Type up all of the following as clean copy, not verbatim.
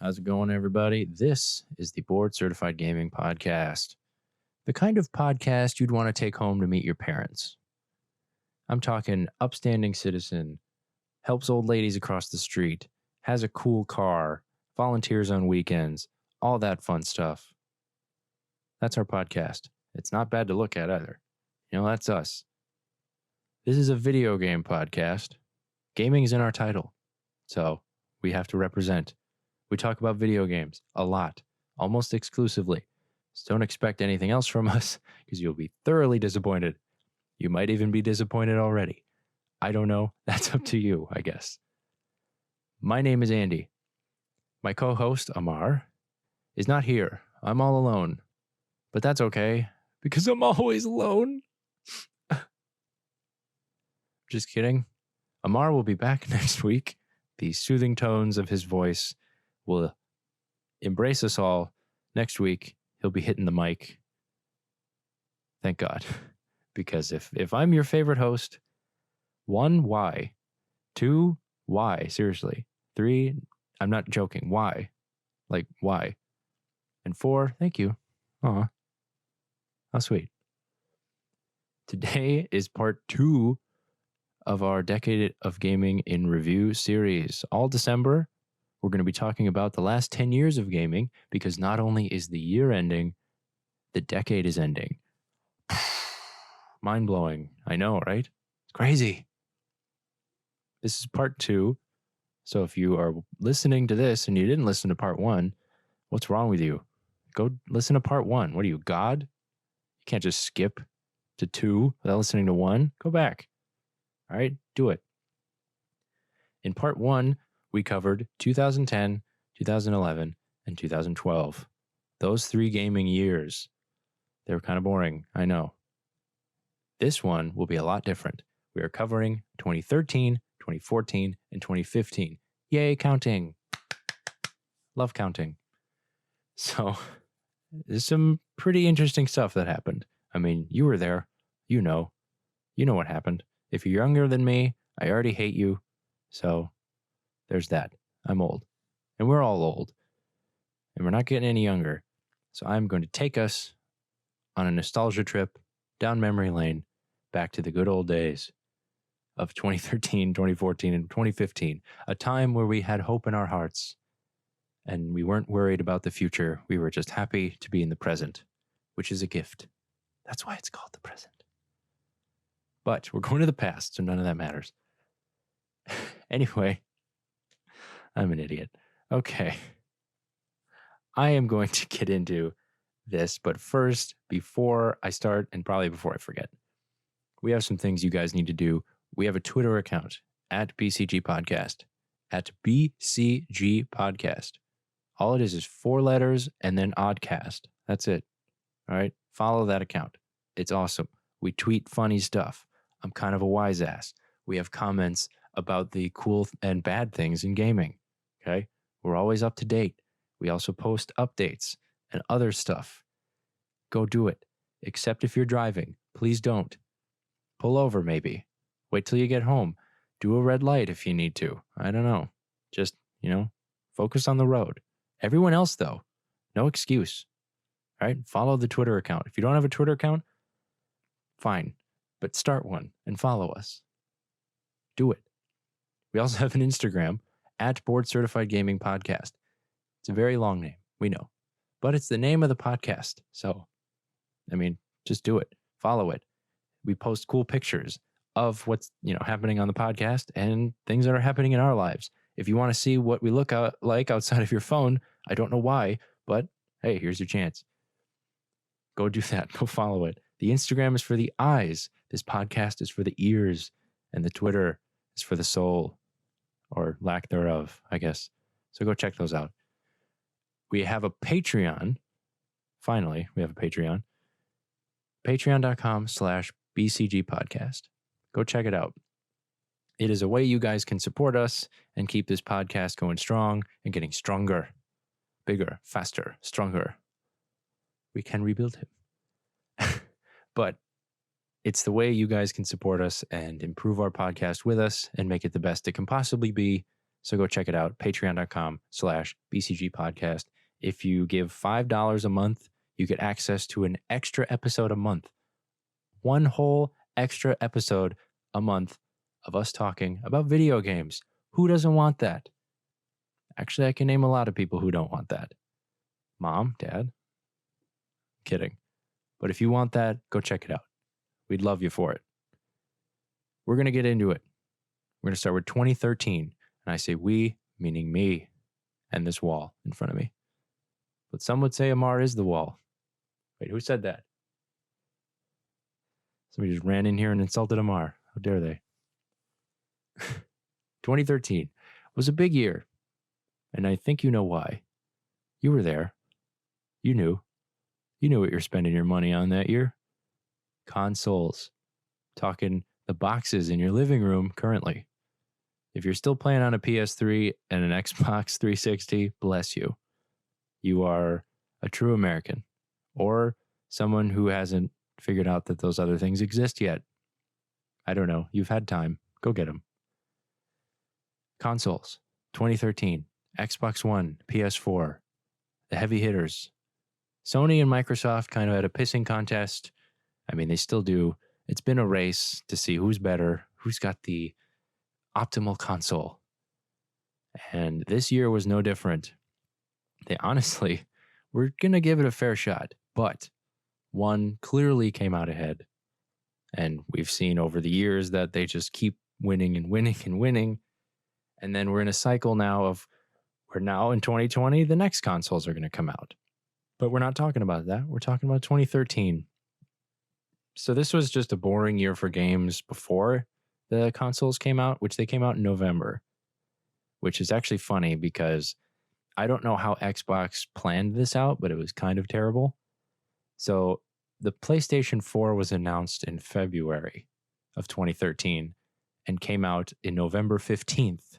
How's it going, everybody? This is the Board Certified Gaming Podcast, the kind of podcast you'd want to take home to meet your parents. I'm talking upstanding citizen, helps old ladies across the street, has a cool car, volunteers on weekends, all that fun stuff. That's our podcast. It's not bad to look at either. That's us. This is a video game podcast. Gaming is in our title, so we have to represent. We talk about video games a lot, almost exclusively. So don't expect anything else from us because you'll be thoroughly disappointed. You might even be disappointed already. I don't know. That's up to you, I guess. My name is Andy. My co-host, Amar, is not here. I'm all alone. But that's okay because I'm always alone. Just kidding. Amar will be back next week. The soothing tones of his voice will embrace us all. Next week, he'll be hitting the mic. Thank God. Because if I'm your favorite host, 1, why? 2, why? Seriously. 3, I'm not joking. Why? Like, why? And 4, thank you. Aw. How sweet. Today is part 2 of our Decade of Gaming in Review series. All December, we're going to be talking about the last 10 years of gaming because not only is the year ending, the decade is ending. Mind-blowing. I know, right? It's crazy. This is part 2. So if you are listening to this and you didn't listen to part 1, what's wrong with you? Go listen to part 1. What are you, God? You can't just skip to 2 without listening to 1. Go back. All right, do it. In part 1, we covered 2010, 2011, and 2012. Those 3 gaming years. They were kind of boring, I know. This one will be a lot different. We are covering 2013, 2014, and 2015. Yay, counting. Love counting. So, there's some pretty interesting stuff that happened. I mean, you were there. You know what happened. If you're younger than me, I already hate you. So there's that. I'm old. And we're all old. And we're not getting any younger. So I'm going to take us on a nostalgia trip down memory lane back to the good old days of 2013, 2014, and 2015. A time where we had hope in our hearts and we weren't worried about the future. We were just happy to be in the present, which is a gift. That's why it's called the present. But we're going to the past, so none of that matters. Anyway, I'm an idiot. Okay. I am going to get into this, but first, before I start, and probably before I forget, we have some things you guys need to do. We have a Twitter account, at BCG Podcast. At BCG Podcast. All it is 4 letters and then Oddcast. That's it. All right? Follow that account. It's awesome. We tweet funny stuff. I'm kind of a wise ass. We have comments about the cool and bad things in gaming. Okay? We're always up to date. We also post updates and other stuff. Go do it. Except if you're driving. Please don't. Pull over maybe. Wait till you get home. Do a red light if you need to. I don't know. Just, focus on the road. Everyone else, though, no excuse. All right? Follow the Twitter account. If you don't have a Twitter account, fine. But start one and follow us. Do it. We also have an Instagram, at Board Certified Gaming Podcast. It's a very long name, we know. But it's the name of the podcast. So, just do it. Follow it. We post cool pictures of what's, happening on the podcast and things that are happening in our lives. If you want to see what we look like outside of your phone, I don't know why, but hey, here's your chance. Go do that. Go follow it. The Instagram is for the eyes. This podcast is for the ears. And the Twitter is for the soul. Or lack thereof, I guess. So go check those out. We have a Patreon. Finally, we have a Patreon. Patreon.com/BCG Podcast. Go check it out. It is a way you guys can support us and keep this podcast going strong and getting stronger, bigger, faster, stronger. We can rebuild him. But it's the way you guys can support us and improve our podcast with us and make it the best it can possibly be So go check it out, patreon.com/BCG podcast. If you give $5 a month, you get access to an extra episode a month. One whole extra episode a month of us talking about video games. Who doesn't want that? Actually, I can name a lot of people who don't want that. Mom, Dad. Kidding. But if you want that, go check it out. We'd love you for it. We're going to get into it. We're going to start with 2013. And I say we, meaning me and this wall in front of me. But some would say Amar is the wall. Wait, who said that? Somebody just ran in here and insulted Amar. How dare they? 2013 was a big year. And I think you know why. You were there. You knew. You knew what you're spending your money on that year. Consoles. Talking the boxes in your living room currently. If you're still playing on a PS3 and an Xbox 360, bless you. You are a true American. Or someone who hasn't figured out that those other things exist yet. I don't know. You've had time. Go get them. Consoles. 2013. Xbox One, PS4. The heavy hitters. Sony and Microsoft kind of had a pissing contest. I mean, they still do. It's been a race to see who's better, who's got the optimal console. And this year was no different. They honestly were going to give it a fair shot, but one clearly came out ahead. And we've seen over the years that they just keep winning and winning and winning. And then we're in a cycle now of we're now in 2020, the next consoles are going to come out. But we're not talking about that. We're talking about 2013. So this was just a boring year for games before the consoles came out, which they came out in November, which is actually funny because I don't know how Xbox planned this out, but it was kind of terrible. So the PlayStation 4 was announced in February of 2013 and came out in November 15th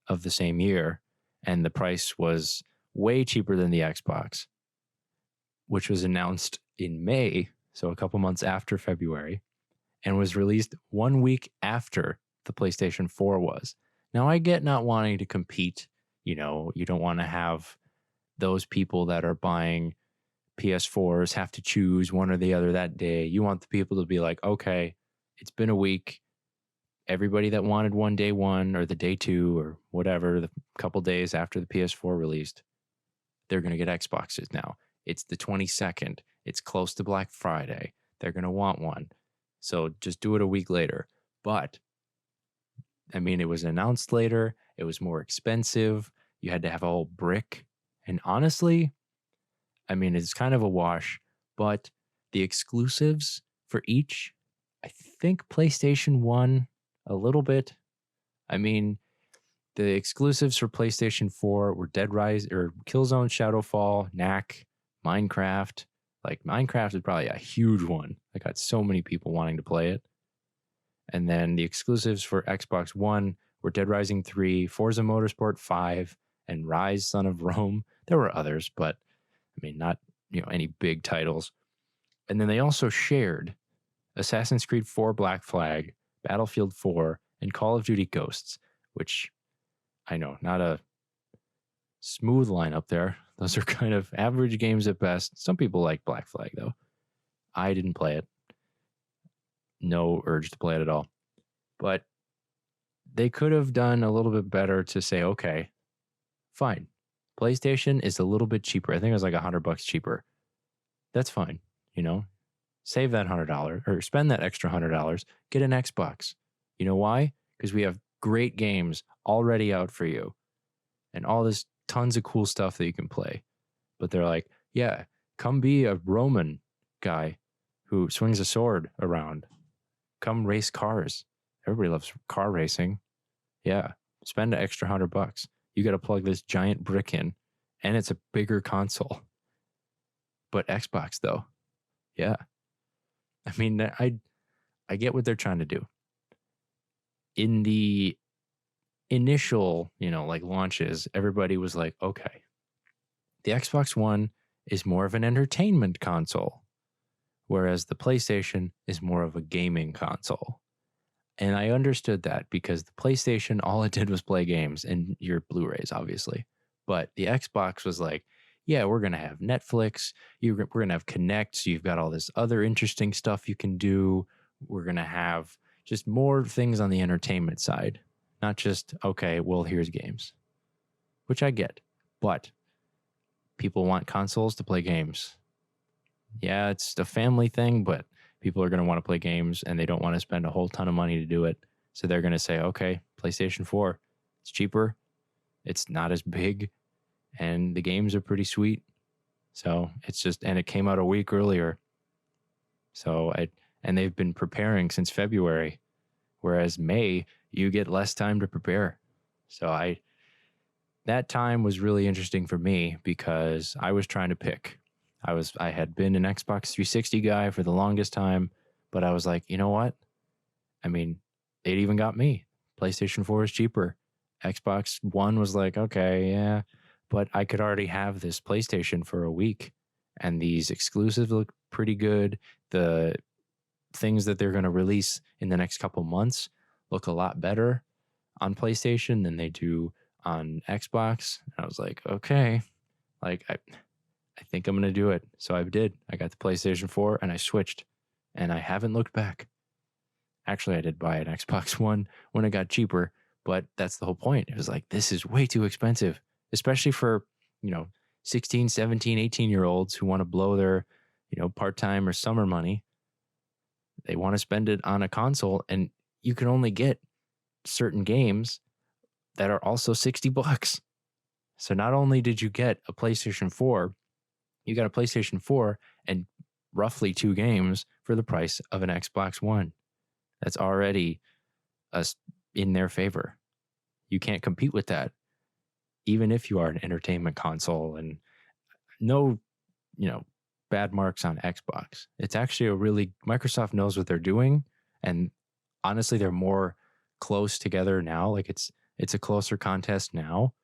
of the same year. And the price was way cheaper than the Xbox, which was announced in May, so a couple months after February, and was released 1 week after the PlayStation 4 was. Now, I get not wanting to compete. You know, you don't want to have those people that are buying PS4s have to choose one or the other that day. You want the people to be like, okay, it's been a week. Everybody that wanted one day one or the day two or whatever, the couple days after the PS4 released, they're going to get Xboxes now. It's the 22nd. It's close to Black Friday. They're going to want one. So just do it a week later. But, I mean, it was announced later. It was more expensive. You had to have a whole brick. And honestly, I mean, it's kind of a wash. But the exclusives for each, I think PlayStation won a little bit. I mean, the exclusives for PlayStation 4 were Dead Rise or Killzone Shadowfall, Knack, Minecraft. Like Minecraft is probably a huge one. I got so many people wanting to play it. And then the exclusives for Xbox One were Dead Rising 3, Forza Motorsport 5, and Rise Son of Rome. There were others, but I mean, not, any big titles. And then they also shared Assassin's Creed 4 Black Flag, Battlefield 4, and Call of Duty Ghosts, which I know, not a smooth lineup there. Those are kind of average games at best. Some people like Black Flag, though. I didn't play it. No urge to play it at all. But they could have done a little bit better to say, okay, fine. PlayStation is a little bit cheaper. I think it was like $100 cheaper. That's fine. Save that $100 or spend that extra $100. Get an Xbox. You know why? Because we have great games already out for you and all this tons of cool stuff that you can play. But they're like, yeah, come be a Roman guy who swings a sword around. Come race cars. Everybody loves car racing. Yeah, spend an extra $100. You got to plug this giant brick in, and it's a bigger console. But Xbox, though, yeah. I mean, I get what they're trying to do. In the initial, launches, everybody was like, okay, the Xbox One is more of an entertainment console, whereas the PlayStation is more of a gaming console. And I understood that because the PlayStation, all it did was play games and your Blu-rays, obviously. But the Xbox was like, yeah, we're going to have Netflix. We're going to have Connect. So you've got all this other interesting stuff you can do. We're going to have just more things on the entertainment side, not just, okay, well, here's games, which I get. But people want consoles to play games. Yeah, it's a family thing, but people are going to want to play games and they don't want to spend a whole ton of money to do it. So they're going to say, okay, PlayStation 4, it's cheaper, it's not as big, and the games are pretty sweet. So it's just, and it came out a week earlier. And they've been preparing since February, whereas May, you get less time to prepare. So that time was really interesting for me because I was trying to pick. I had been an Xbox 360 guy for the longest time, but I was like, you know what? I mean, it even got me. PlayStation 4 is cheaper. Xbox One was like, okay, yeah, but I could already have this PlayStation for a week, and these exclusives look pretty good. The things that they're going to release in the next couple months look a lot better on PlayStation than they do on Xbox. And I was like, okay, like I think I'm going to do it. So I did. I got the PlayStation 4 and I switched, and I haven't looked back. Actually, I did buy an Xbox One when it got cheaper, but that's the whole point. It was like, this is way too expensive, especially for, 16, 17, 18-year-olds who want to blow their, part-time or summer money. They want to spend it on a console, and you can only get certain games that are also $60. So not only did you get a PlayStation 4, you got a PlayStation 4 and roughly 2 games for the price of an Xbox One. That's already in their favor. You can't compete with that, even if you are an entertainment console. And no, bad marks on Xbox. It's actually Microsoft knows what they're doing. And honestly, they're more close together now. Like it's a closer contest now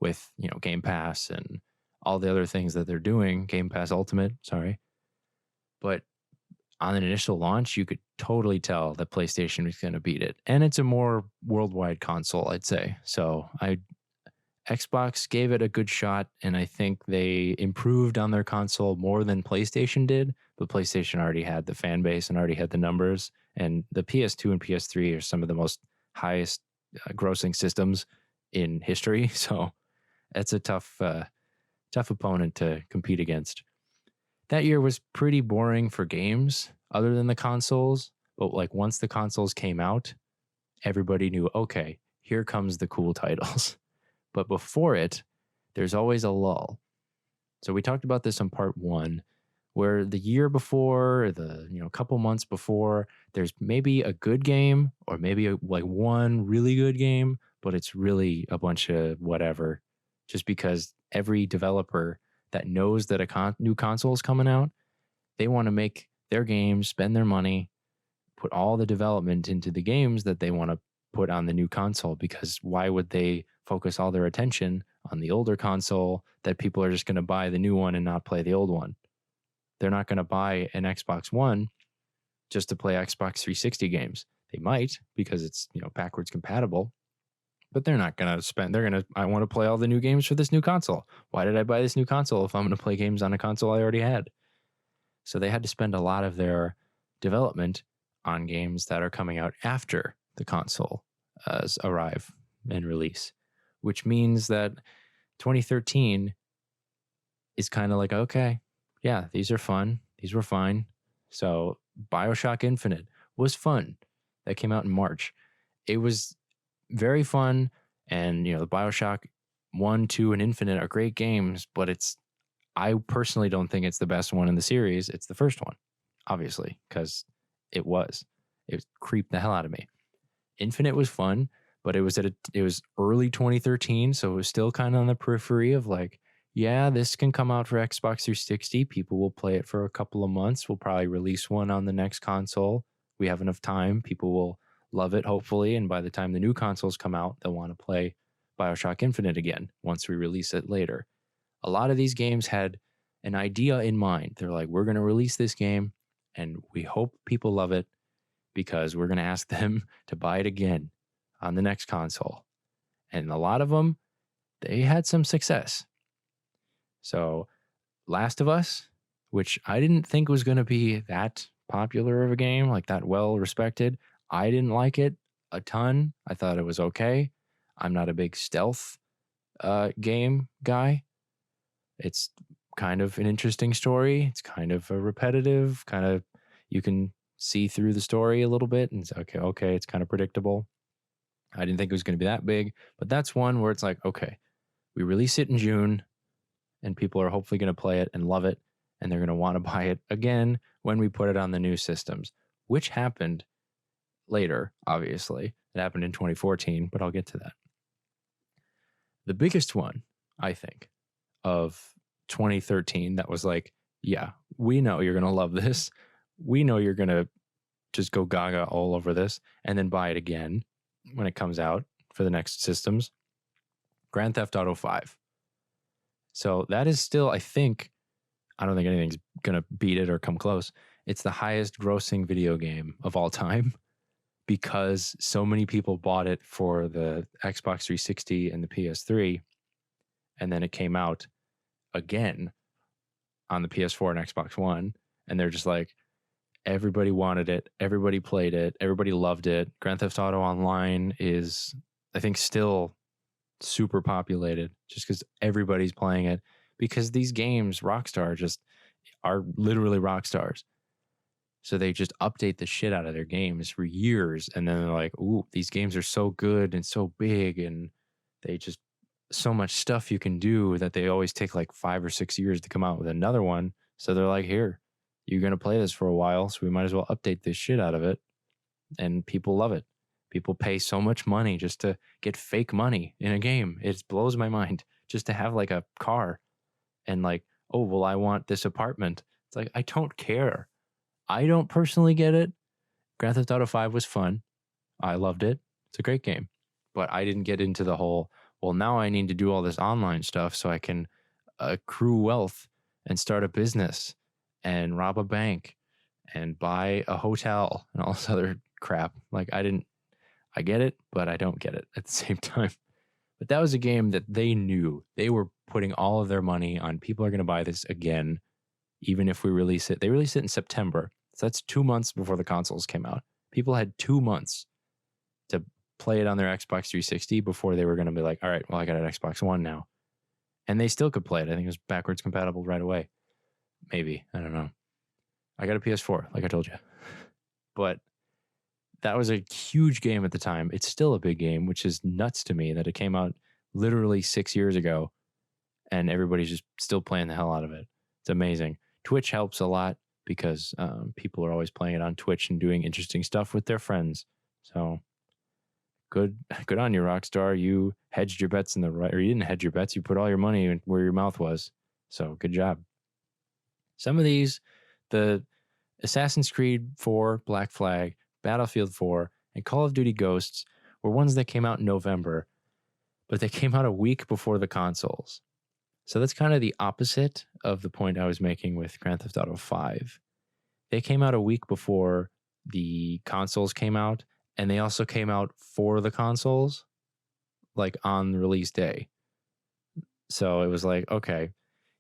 with, Game Pass and all the other things that they're doing, Game Pass Ultimate, sorry. But on an initial launch, you could totally tell that PlayStation was going to beat it. And it's a more worldwide console, I'd say. So Xbox gave it a good shot, and I think they improved on their console more than PlayStation did. But PlayStation already had the fan base and already had the numbers. And the PS2 and PS3 are some of the most highest grossing systems in history. So that's a tough opponent to compete against. That year was pretty boring for games other than the consoles. But like once the consoles came out, everybody knew, okay, here comes the cool titles. But before it, there's always a lull. So we talked about this in part 1, where the year before, the couple months before, there's maybe a good game or maybe one really good game, but it's really a bunch of whatever. Just because every developer that knows that a new console is coming out, they want to make their games, spend their money, put all the development into the games that they want to put on the new console, because why would they focus all their attention on the older console that people are just going to buy the new one and not play the old one? They're not going to buy an Xbox One just to play Xbox 360 games. They might, because it's, backwards compatible, but they're not going to spend, I want to play all the new games for this new console. Why did I buy this new console if I'm going to play games on a console I already had? So they had to spend a lot of their development on games that are coming out after the console arrive and release, which means that 2013 is kind of like, okay, yeah, these are fun. These were fine. So BioShock Infinite was fun. That came out in March. It was very fun. And, the BioShock 1, 2, and Infinite are great games, but I personally don't think it's the best one in the series. It's the first one, obviously, because it creeped the hell out of me. Infinite was fun, but it was early 2013, so it was still kind of on the periphery of like, yeah, this can come out for Xbox 360. People will play it for a couple of months. We'll probably release one on the next console. We have enough time. People will love it, hopefully, and by the time the new consoles come out, they'll want to play BioShock Infinite again once we release it later. A lot of these games had an idea in mind. They're like, we're going to release this game, and we hope people love it, because we're going to ask them to buy it again on the next console. And a lot of them, they had some success. So Last of Us, which I didn't think was going to be that popular of a game, like that well respected. I didn't like it a ton. I thought it was okay. I'm not a big stealth game guy. It's kind of an interesting story. It's kind of a repetitive, you can see through the story a little bit and it's okay, it's kind of predictable. I didn't think it was going to be that big, but that's one where it's like, okay, we release it in June and people are hopefully going to play it and love it and they're going to want to buy it again when we put it on the new systems, which happened later, obviously. It happened in 2014, but I'll get to that. The biggest one, I think, of 2013 that was like, yeah, we know you're going to love this. We know you're going to just go gaga all over this and then buy it again when it comes out for the next systems. Grand Theft Auto 5. So that is still, I don't think anything's going to beat it or come close. It's the highest grossing video game of all time because so many people bought it for the Xbox 360 and the PS3. And then it came out again on the PS4 and Xbox One. And they're just like, everybody wanted it. Everybody played it. Everybody loved it. Grand Theft Auto Online is, I think, still super populated just because everybody's playing it, because these games, Rockstar, just are literally rock stars. So they just update the shit out of their games for years. And then they're like, ooh, these games are so good and so big. And they just, so much stuff you can do that they always take like 5 or 6 years to come out with another one. So they're like, here, you're going to play this for a while. So we might as well update this shit out of it. And people love it. People pay so much money just to get fake money in a game. It blows my mind just to have like a car and like, oh, well, I want this apartment. It's like, I don't care. I don't personally get it. Grand Theft Auto 5 was fun. I loved it. It's a great game. But I didn't get into the whole, well, now I need to do all this online stuff so I can accrue wealth and start a business and rob a bank and buy a hotel and all this other crap. Like, I get it, but I don't get it at the same time. But that was a game that they knew. They were putting all of their money on, people are going to buy this again, even if we release it. They released it in September. So that's 2 months before the consoles came out. People had 2 months to play it on their Xbox 360 before they were going to be like, all right, well, I got an Xbox One now. And they still could play it. I think it was backwards compatible right away. Maybe. I don't know. I got a PS4, like I told you. But that was a huge game at the time. It's still a big game, which is nuts to me that it came out literally 6 years ago and everybody's just still playing the hell out of it. It's amazing. Twitch helps a lot because people are always playing it on Twitch and doing interesting stuff with their friends. So good on you, Rockstar. You hedged your bets in the right, or you didn't hedge your bets. You put all your money where your mouth was. So good job. Some of these, the Assassin's Creed 4, Black Flag, Battlefield 4, and Call of Duty Ghosts were ones that came out in November, but they came out a week before the consoles. So that's kind of the opposite of the point I was making with Grand Theft Auto 5. They came out a week before the consoles came out, and they also came out for the consoles, like on the release day. So it was like, okay,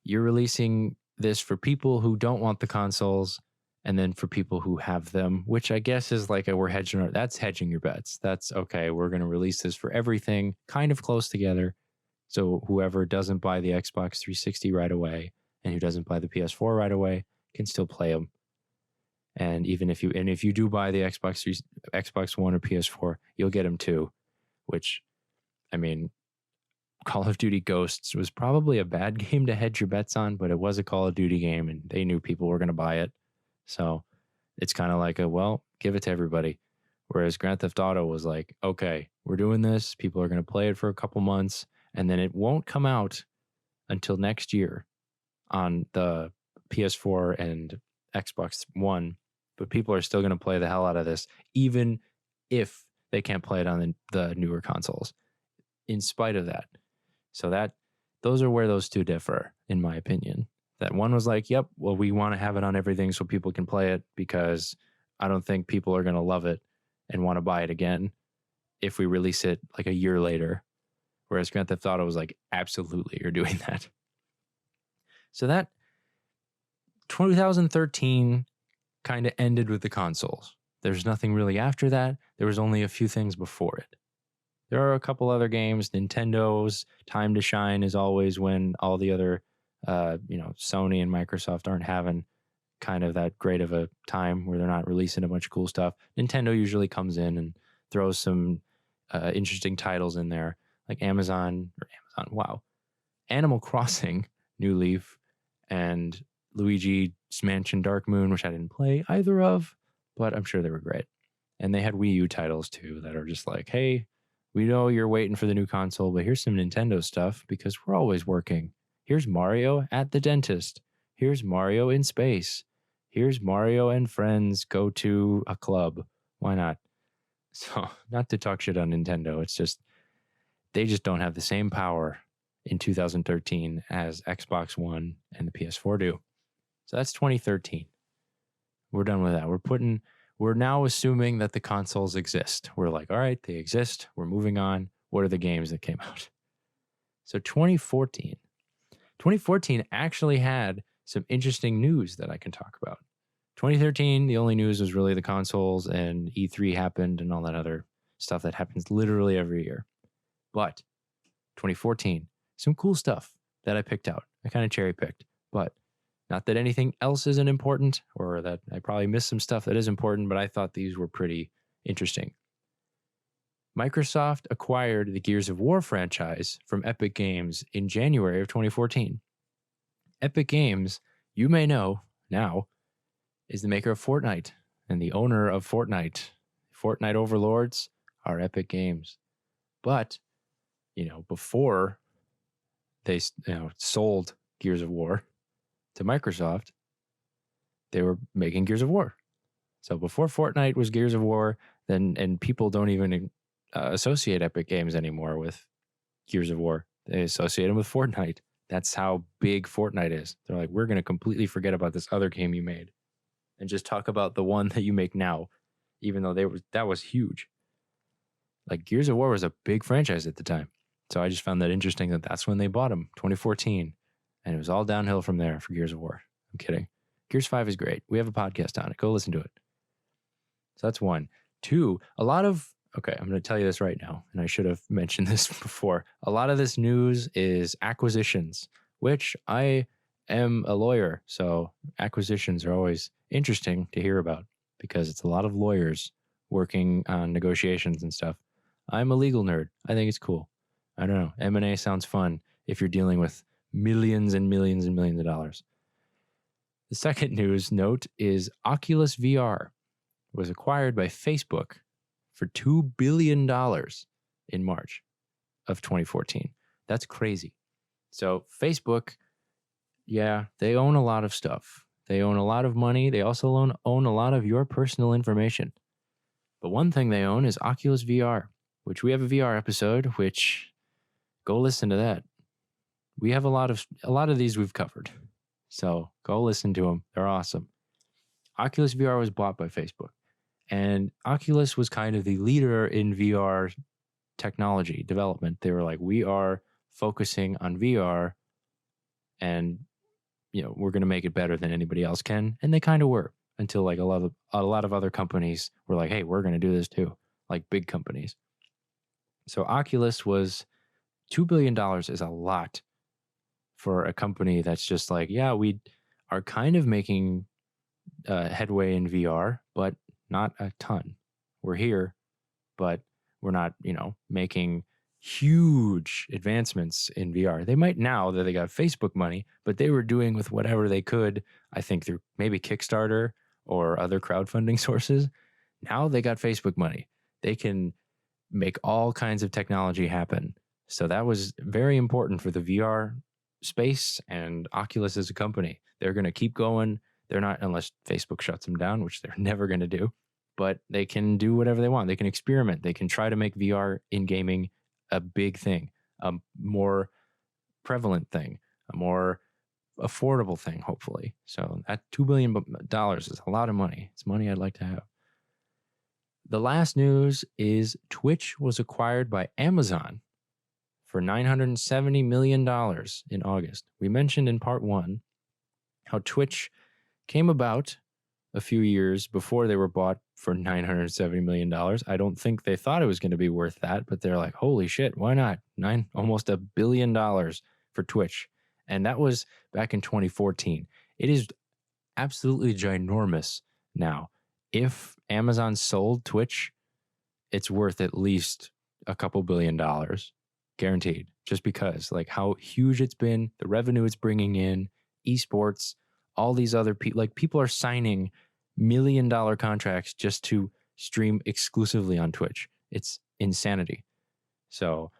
you're releasing this for people who don't want the consoles, and then for people who have them, which I guess is like we're hedging. That's hedging your bets. That's okay. We're going to release this for everything kind of close together. So whoever doesn't buy the Xbox 360 right away and who doesn't buy the PS4 right away can still play them. And even if you do buy the Xbox One or PS4, you'll get them too, which, I mean, Call of Duty Ghosts was probably a bad game to hedge your bets on, but it was a Call of Duty game and they knew people were going to buy it. So it's kind of like give it to everybody. Whereas Grand Theft Auto was like, okay, we're doing this. People are going to play it for a couple months and then it won't come out until next year on the PS4 and Xbox One. But people are still going to play the hell out of this, even if they can't play it on the newer consoles, in spite of that. So those are where those two differ, in my opinion. That one was like, yep, well, we want to have it on everything so people can play it because I don't think people are going to love it and want to buy it again if we release it like a year later. Whereas Grand Theft Auto was like, absolutely, you're doing that. So that 2013 kind of ended with the consoles. There's nothing really after that. There was only a few things before it. There are a couple other games. Nintendo's time to shine is always when all the other, Sony and Microsoft aren't having kind of that great of a time where they're not releasing a bunch of cool stuff. Nintendo usually comes in and throws some interesting titles in there, like Animal Crossing, New Leaf, and Luigi's Mansion Dark Moon, which I didn't play either of, but I'm sure they were great. And they had Wii U titles too that are just like, hey, we know you're waiting for the new console, but here's some Nintendo stuff because we're always working. Here's Mario at the dentist. Here's Mario in space. Here's Mario and friends go to a club. Why not? So, not to talk shit on Nintendo, it's just they just don't have the same power in 2013 as Xbox One and the PS4 do. So that's 2013. We're done with that. We're now assuming that the consoles exist. We're like, all right, they exist. We're moving on. What are the games that came out? So 2014 actually had some interesting news that I can talk about. 2013, the only news was really the consoles, and E3 happened and all that other stuff that happens literally every year. But 2014, some cool stuff that I picked out. I kind of cherry picked, but not that anything else isn't important or that I probably missed some stuff that is important, but I thought these were pretty interesting. Microsoft acquired the Gears of War franchise from Epic Games in January of 2014. Epic Games, you may know now, is the maker of Fortnite and the owner of Fortnite. Fortnite overlords are Epic Games. But, before they, sold Gears of War to Microsoft, they were making Gears of War. So before Fortnite was Gears of War, and people don't even associate Epic Games anymore with Gears of War. They associate them with Fortnite. That's how big Fortnite is. They're like, we're going to completely forget about this other game you made and just talk about the one that you make now, even though that was huge. Like Gears of War was a big franchise at the time. So I just found that interesting that that's when they bought them, 2014. And it was all downhill from there for Gears of War. I'm kidding. Gears 5 is great. We have a podcast on it. Go listen to it. So that's one. Two, I'm going to tell you this right now, and I should have mentioned this before. A lot of this news is acquisitions, which I am a lawyer. So acquisitions are always interesting to hear about because it's a lot of lawyers working on negotiations and stuff. I'm a legal nerd. I think it's cool. I don't know. M&A sounds fun if you're dealing with millions and millions and millions of dollars. The second news note is Oculus VR was acquired by Facebook for $2 billion in March of 2014. That's crazy. So Facebook, they own a lot of stuff. They own a lot of money. They also own a lot of your personal information. But one thing they own is Oculus VR, which we have a VR episode, which go listen to that. We have a lot of these we've covered. So go listen to them. They're awesome. Oculus VR was bought by Facebook. And Oculus was kind of the leader in VR technology development. They were like, we are focusing on VR and, we're going to make it better than anybody else can. And they kind of were until like a lot of other companies were like, hey, we're going to do this too, like big companies. So Oculus was $2 billion is a lot for a company that's just like, we are kind of making headway in VR, but not a ton. We're here, but we're not, making huge advancements in VR. They might now that they got Facebook money, but they were doing with whatever they could, I think through maybe Kickstarter or other crowdfunding sources. Now they got Facebook money. They can make all kinds of technology happen. So that was very important for the VR space, and Oculus as a company. They're going to keep going. They're not, unless Facebook shuts them down, which they're never going to do, but they can do whatever they want. They can experiment. They can try to make VR in gaming a big thing, a more prevalent thing, a more affordable thing, hopefully. So that $2 billion is a lot of money. It's money I'd like to have. The last news is Twitch was acquired by Amazon for $970 million in August. We mentioned in part 1 how Twitch came about a few years before they were bought for $970 million. I don't think they thought it was going to be worth that, but they're like, holy shit, why not? Almost $1 billion for Twitch. And that was back in 2014. It is absolutely ginormous now. If Amazon sold Twitch, it's worth at least a couple $1 billion, guaranteed, just because like how huge it's been, the revenue it's bringing in, esports, all these other people, like people are signing $1 million contracts just to stream exclusively on Twitch. It's insanity. So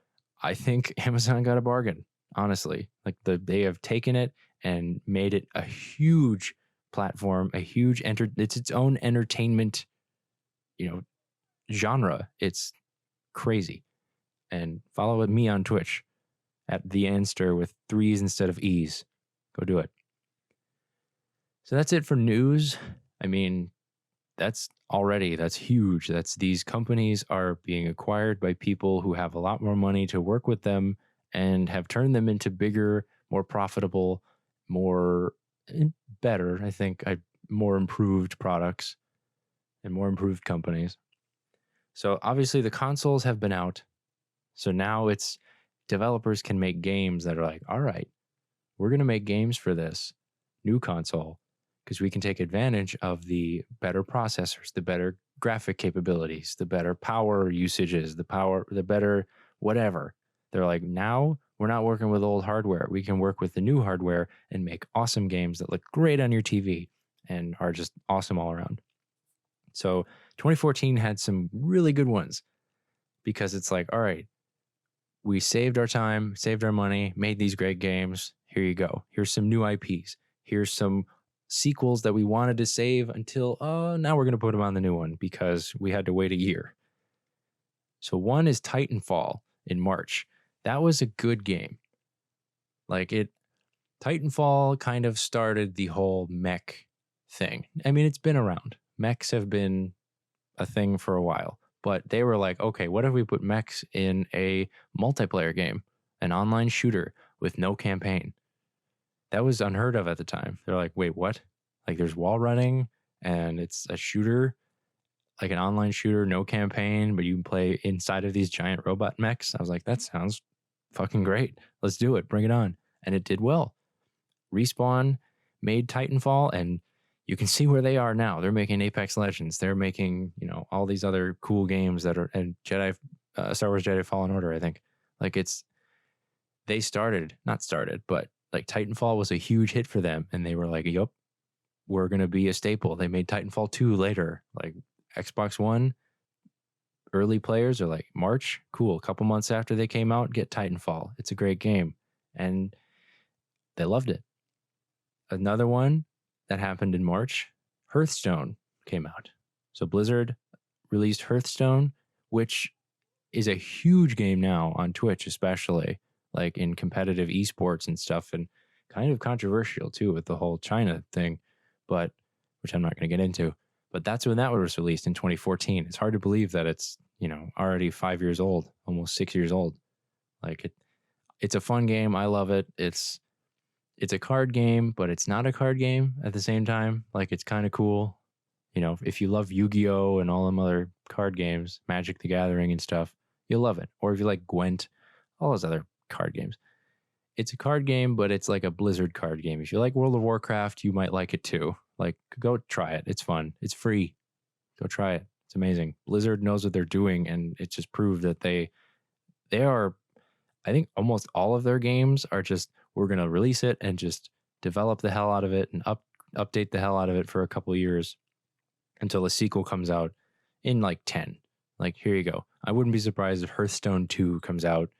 I think Amazon got a bargain, honestly. Like they have taken it and made it a huge platform, a huge it's its own entertainment, genre. It's crazy. And follow me on Twitch at the Anster with 3s instead of E's. Go do it. So that's it for news. I mean, that's huge. That's these companies are being acquired by people who have a lot more money to work with them and have turned them into bigger, more profitable, better, I think, more improved products and more improved companies. So obviously the consoles have been out. So now it's developers can make games that are like, all right, we're going to make games for this new console because we can take advantage of the better processors, the better graphic capabilities, the better power usages, the better whatever. They're like, now we're not working with old hardware. We can work with the new hardware and make awesome games that look great on your TV and are just awesome all around. So 2014 had some really good ones because it's like, all right, we saved our time, saved our money, made these great games. Here you go. Here's some new IPs. Here's some sequels that we wanted to save until, now we're going to put them on the new one because we had to wait a year. So one is Titanfall in March. That was a good game. Titanfall kind of started the whole mech thing. I mean, it's been around. Mechs have been a thing for a while, but they were like, okay, what if we put mechs in a multiplayer game, an online shooter with no campaign? That was unheard of at the time. They're like, wait, what? Like there's wall running and it's a shooter, like an online shooter, no campaign, but you can play inside of these giant robot mechs. I was like, that sounds fucking great. Let's do it. Bring it on. And it did well. Respawn made Titanfall, and you can see where they are now. They're making Apex Legends. They're making, all these other cool games that are, and Star Wars Jedi Fallen Order, I think. Like but like Titanfall was a huge hit for them, and they were like, yup, we're going to be a staple. They made Titanfall 2 later. Like Xbox One, early players are like, March, cool. A couple months after they came out, get Titanfall. It's a great game. And they loved it. Another one that happened in March, Hearthstone came out. So Blizzard released Hearthstone, which is a huge game now on Twitch, especially like in competitive esports and stuff, and kind of controversial too with the whole China thing, but which I'm not going to get into. But that's when that was released in 2014. It's hard to believe that it's, already 5 years old, almost 6 years old. Like it's a fun game. I love it. It's a card game, but it's not a card game at the same time. Like it's kind of cool. If you love Yu-Gi-Oh and all them other card games, Magic the Gathering and stuff, you'll love it. Or if you like Gwent, all those other card games. It's a card game, but it's like a Blizzard card game. If you like World of Warcraft, you might like it too. Like, go try it. It's fun. It's free. Go try it. It's amazing. Blizzard knows what they're doing, and it just proved that they are, I think almost all of their games are just, we're going to release it and just develop the hell out of it and update the hell out of it for a couple of years until a sequel comes out in like 10. Like, here you go. I wouldn't be surprised if Hearthstone 2 comes out,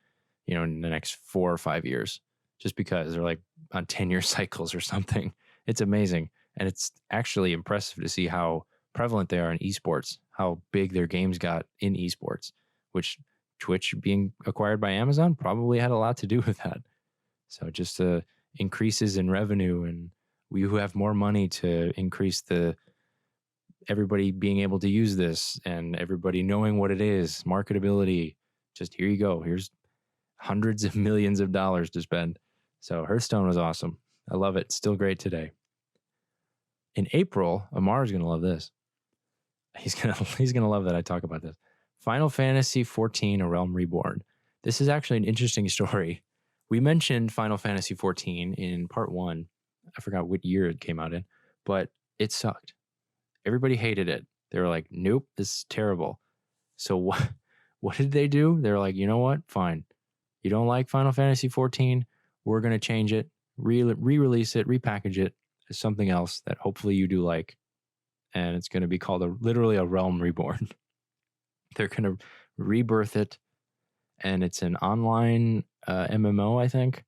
in the next 4 or 5 years, just because they're like on 10-year cycles or something. It's amazing. And it's actually impressive to see how prevalent they are in esports, how big their games got in esports, which Twitch being acquired by Amazon probably had a lot to do with that. So just increases in revenue, and we who have more money to increase everybody being able to use this and everybody knowing what it is, marketability. Just here you go. Here's hundreds of millions of dollars to spend. So Hearthstone was awesome. I love it. Still great today. In April, Amar's going to love this. He's gonna love that I talk about this. Final Fantasy XIV: A Realm Reborn. This is actually an interesting story. We mentioned Final Fantasy XIV in part 1. I forgot what year it came out in, but it sucked. Everybody hated it. They were like, nope, this is terrible. So what did they do? They were like, you know what? Fine. You don't like Final Fantasy XIV? We're going to change it, re-release it, repackage it as something else that hopefully you do like. And it's going to be called literally a Realm Reborn. They're going to rebirth it. And it's an online MMO, I think.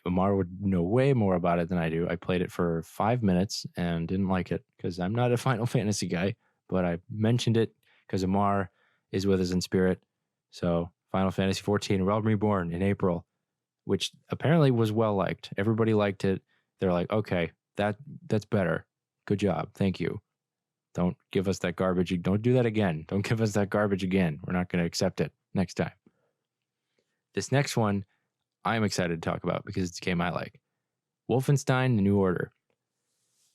Amar would know way more about it than I do. I played it for 5 minutes and didn't like it because I'm not a Final Fantasy guy. But I mentioned it because Amar is with us in spirit. So Final Fantasy XIV: Realm Reborn in April, which apparently was well liked. Everybody liked it. They're like, okay, that's better. Good job. Thank you. Don't give us that garbage. Don't do that again. Don't give us that garbage again. We're not going to accept it next time. This next one, I'm excited to talk about because it's a game I like. Wolfenstein: The New Order.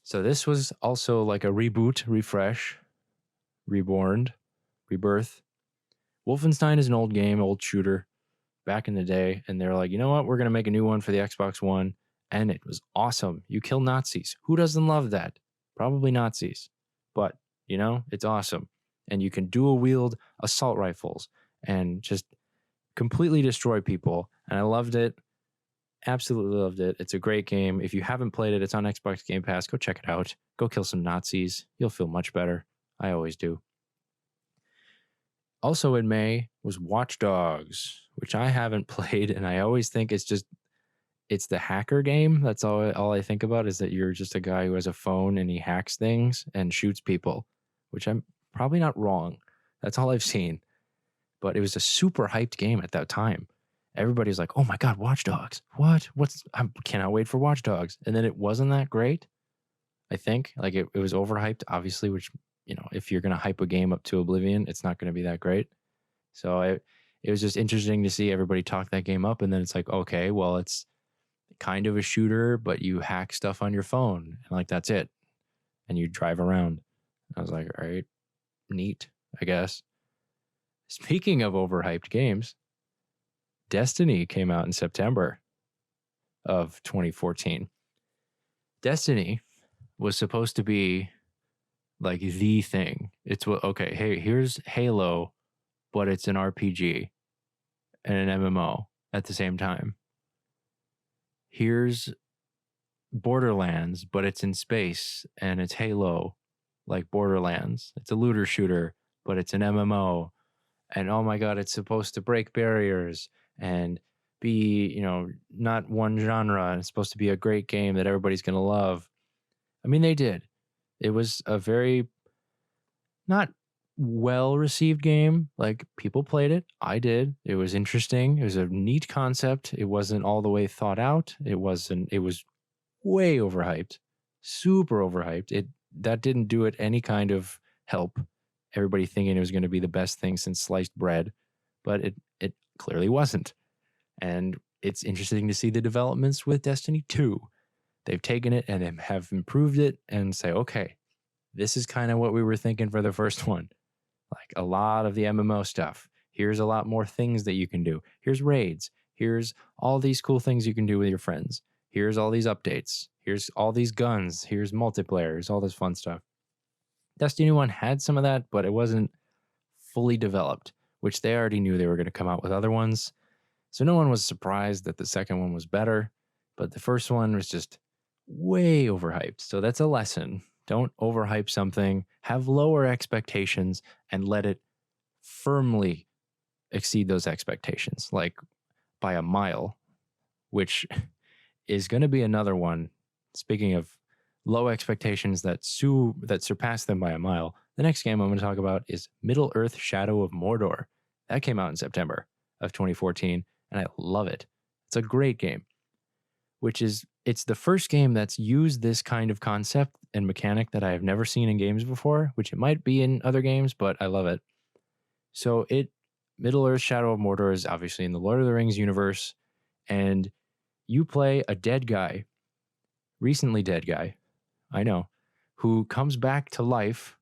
So this was also like a reboot, refresh, reborn, rebirth. Wolfenstein is an old game, old shooter back in the day. And they're like, you know what? We're going to make a new one for the Xbox One. And it was awesome. You kill Nazis. Who doesn't love that? Probably Nazis. But, you know, it's awesome. And you can dual wield assault rifles and just completely destroy people. And I loved it. Absolutely loved it. It's a great game. If you haven't played it, it's on Xbox Game Pass. Go check it out. Go kill some Nazis. You'll feel much better. I always do. Also in May was Watch Dogs, which I haven't played. And I always think it's the hacker game. That's all I think about is that you're just a guy who has a phone and he hacks things and shoots people, which I'm probably not wrong. That's all I've seen. But it was a super hyped game at that time. Everybody's like, oh my God, Watch Dogs. What? I cannot wait for Watch Dogs. And then it wasn't that great, I think. Like it was overhyped, obviously, which, you know, if you're going to hype a game up to oblivion, it's not going to be that great. So it was just interesting to see everybody talk that game up. And then it's like, okay, well, it's kind of a shooter, but you hack stuff on your phone. And like, that's it. And you drive around. I was like, all right, neat, I guess. Speaking of overhyped games, Destiny came out in September of 2014. Destiny was supposed to be like the thing. It's okay, hey, here's Halo, but it's an RPG and an MMO at the same time. Here's Borderlands, but it's in space and it's Halo, like Borderlands. It's a looter shooter, but it's an MMO. And oh my God, it's supposed to break barriers and be, you know, not one genre. It's supposed to be a great game that everybody's going to love. I mean, they did. It was a very not well-received game. Like, people played it. I did. It was interesting. It was a neat concept. It wasn't all the way thought out. It was way overhyped. Super overhyped. That didn't do it any kind of help. Everybody thinking it was going to be the best thing since sliced bread, but it clearly wasn't. And it's interesting to see the developments with Destiny 2. They've taken it and have improved it and say, okay, this is kind of what we were thinking for the first one. Like a lot of the MMO stuff. Here's a lot more things that you can do. Here's raids. Here's all these cool things you can do with your friends. Here's all these updates. Here's all these guns. Here's multiplayer. Here's all this fun stuff. Destiny 1 had some of that, but it wasn't fully developed, which they already knew they were going to come out with other ones. So no one was surprised that the second one was better, but the first one was just way overhyped. So that's a lesson. Don't overhype something. Have lower expectations and let it firmly exceed those expectations, like by a mile, which is going to be another one. Speaking of low expectations that surpass them by a mile, the next game I'm going to talk about is Middle-earth: Shadow of Mordor. That came out in September of 2014, and I love it. It's a great game. which is, it's the first game that's used this kind of concept and mechanic that I have never seen in games before, which it might be in other games, but I love it. So Middle-earth Shadow of Mordor is obviously in the Lord of the Rings universe, and you play a dead guy, recently dead guy, I know, who comes back to life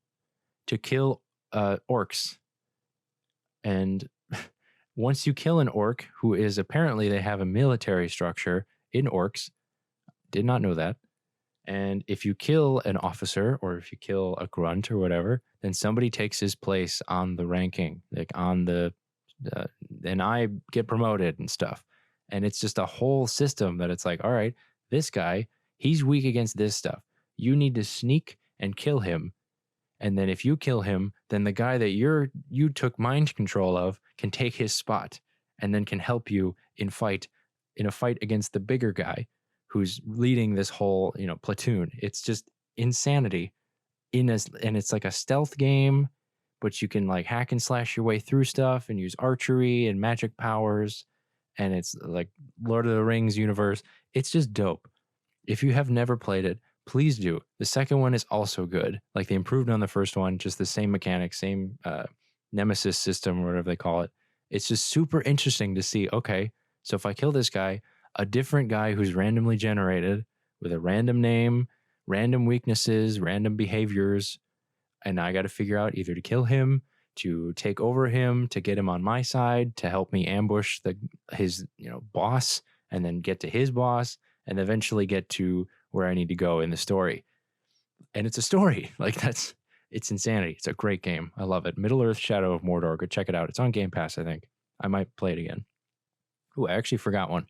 to kill orcs. And once you kill an orc, who is apparently, they have a military structure in orcs, did not know that. And if you kill an officer or if you kill a grunt or whatever, then somebody takes his place on the ranking, like on the, and I get promoted and stuff. And it's just a whole system that it's like, all right, this guy, he's weak against this stuff. You need to sneak and kill him. And then if you kill him, then the guy that you took mind control of can take his spot and then can help you in a fight against the bigger guy who's leading this whole, platoon. It's just insanity and it's like a stealth game, but you can like hack and slash your way through stuff and use archery and magic powers. And it's like Lord of the Rings universe. It's just dope. If you have never played it, please do. The second one is also good. Like they improved on the first one, just the same mechanics, same nemesis system or whatever they call it. It's just super interesting to see, okay, so if I kill this guy, a different guy who's randomly generated with a random name, random weaknesses, random behaviors, and I got to figure out either to kill him, to take over him, to get him on my side, to help me ambush his boss, and then get to his boss, and eventually get to where I need to go in the story. And it's a story. Like it's insanity. It's a great game. I love it. Middle-earth Shadow of Mordor. Go check it out. It's on Game Pass, I think. I might play it again. Ooh, I actually forgot one.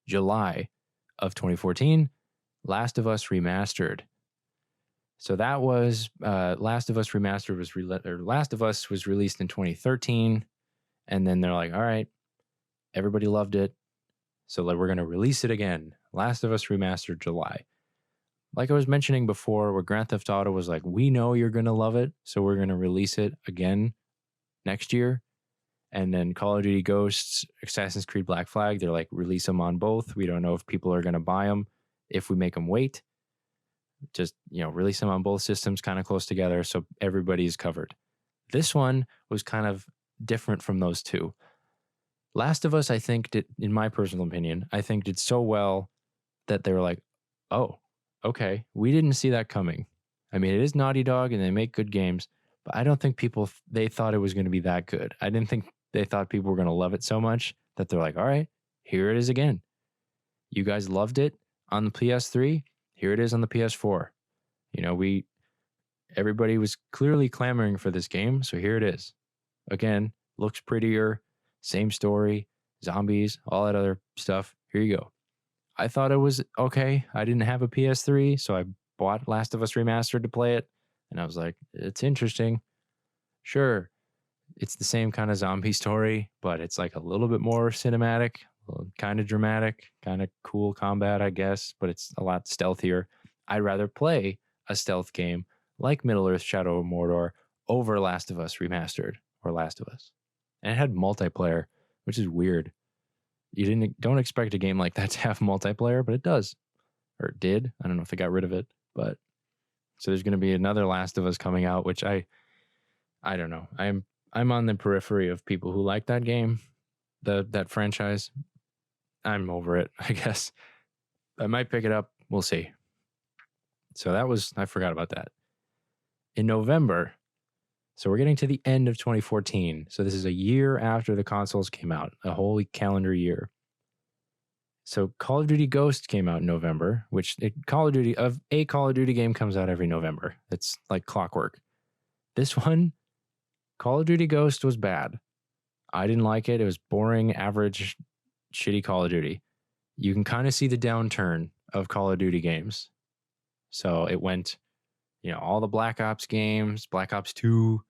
July of 2014, Last of Us Remastered. So that was Last of Us Remastered Last of Us was released in 2013, and then they're like, all right, everybody loved it, so we're going to release it again. Last of Us Remastered July. Like I was mentioning before, where Grand Theft Auto was like, we know you're going to love it, so we're going to release it again next year. And then Call of Duty Ghosts, Assassin's Creed Black Flag, they're like, release them on both. We don't know if people are going to buy them if we make them wait. Just, release them on both systems kind of close together so everybody's covered. This one was kind of different from those two. Last of Us, I think, did, in my personal opinion, did so well that they were like, oh, okay, we didn't see that coming. I mean, it is Naughty Dog and they make good games, but I don't think they thought it was going to be that good. I didn't think they thought people were going to love it so much that they're like, all right, here it is again. You guys loved it on the PS3. Here it is on the PS4. Everybody was clearly clamoring for this game, so here it is. Again, looks prettier, same story, zombies, all that other stuff. Here you go. I thought it was okay. I didn't have a PS3, so I bought Last of Us Remastered to play it, and I was like, it's interesting. Sure, it's the same kind of zombie story, but it's like a little bit more cinematic, kind of dramatic, kind of cool combat, I guess, but it's a lot stealthier. I'd rather play a stealth game like Middle-earth Shadow of Mordor over Last of Us Remastered or Last of Us. And it had multiplayer, which is weird. You don't expect a game like that to have multiplayer, but it does. Or it did. I don't know if they got rid of it, but so there's going to be another Last of Us coming out, which I don't know. I'm on the periphery of people who like that game, that franchise. I'm over it, I guess. I might pick it up. We'll see. So I forgot about that. In November, so we're getting to the end of 2014. So this is a year after the consoles came out, a whole calendar year. So Call of Duty Ghost came out in November, which a Call of Duty game comes out every November. It's like clockwork. This one, Call of Duty Ghost, was bad. I didn't like it. It was boring, average, shitty Call of Duty. You can kind of see the downturn of Call of Duty games. So it went, all the Black Ops games, Black Ops 2,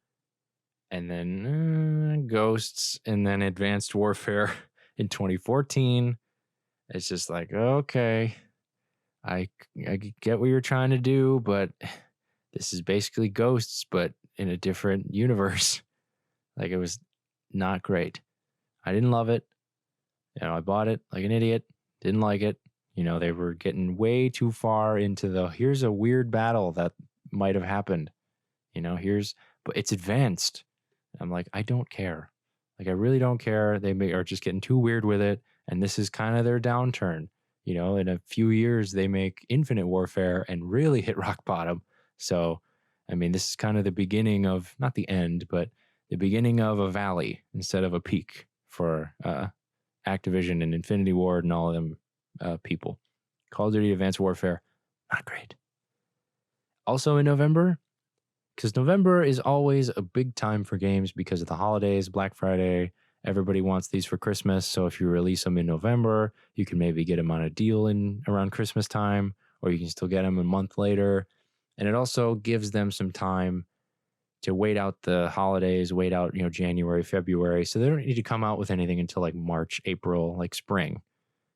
and then Ghosts, and then Advanced Warfare in 2014. It's just like, okay, I get what you're trying to do, but this is basically Ghosts, but in a different universe. Like, it was not great. I didn't love it. I bought it like an idiot. Didn't like it. You know, they were getting way too far into here's a weird battle that might have happened. You know, but it's advanced. I'm like, I don't care. Like, I really don't care. They are just getting too weird with it. And this is kind of their downturn. You know, in a few years, they make Infinite Warfare and really hit rock bottom. So, I mean, this is kind of the beginning of, not the end, but the beginning of a valley instead of a peak for Activision and Infinity Ward and all of them people. Call of Duty Advanced Warfare, not great. Also in November, because November is always a big time for games because of the holidays, Black Friday. Everybody wants these for Christmas. So if you release them in November, you can maybe get them on a deal in around Christmas time, or you can still get them a month later. And it also gives them some time to wait out the holidays, wait out, January, February. So they don't need to come out with anything until like March, April, like spring.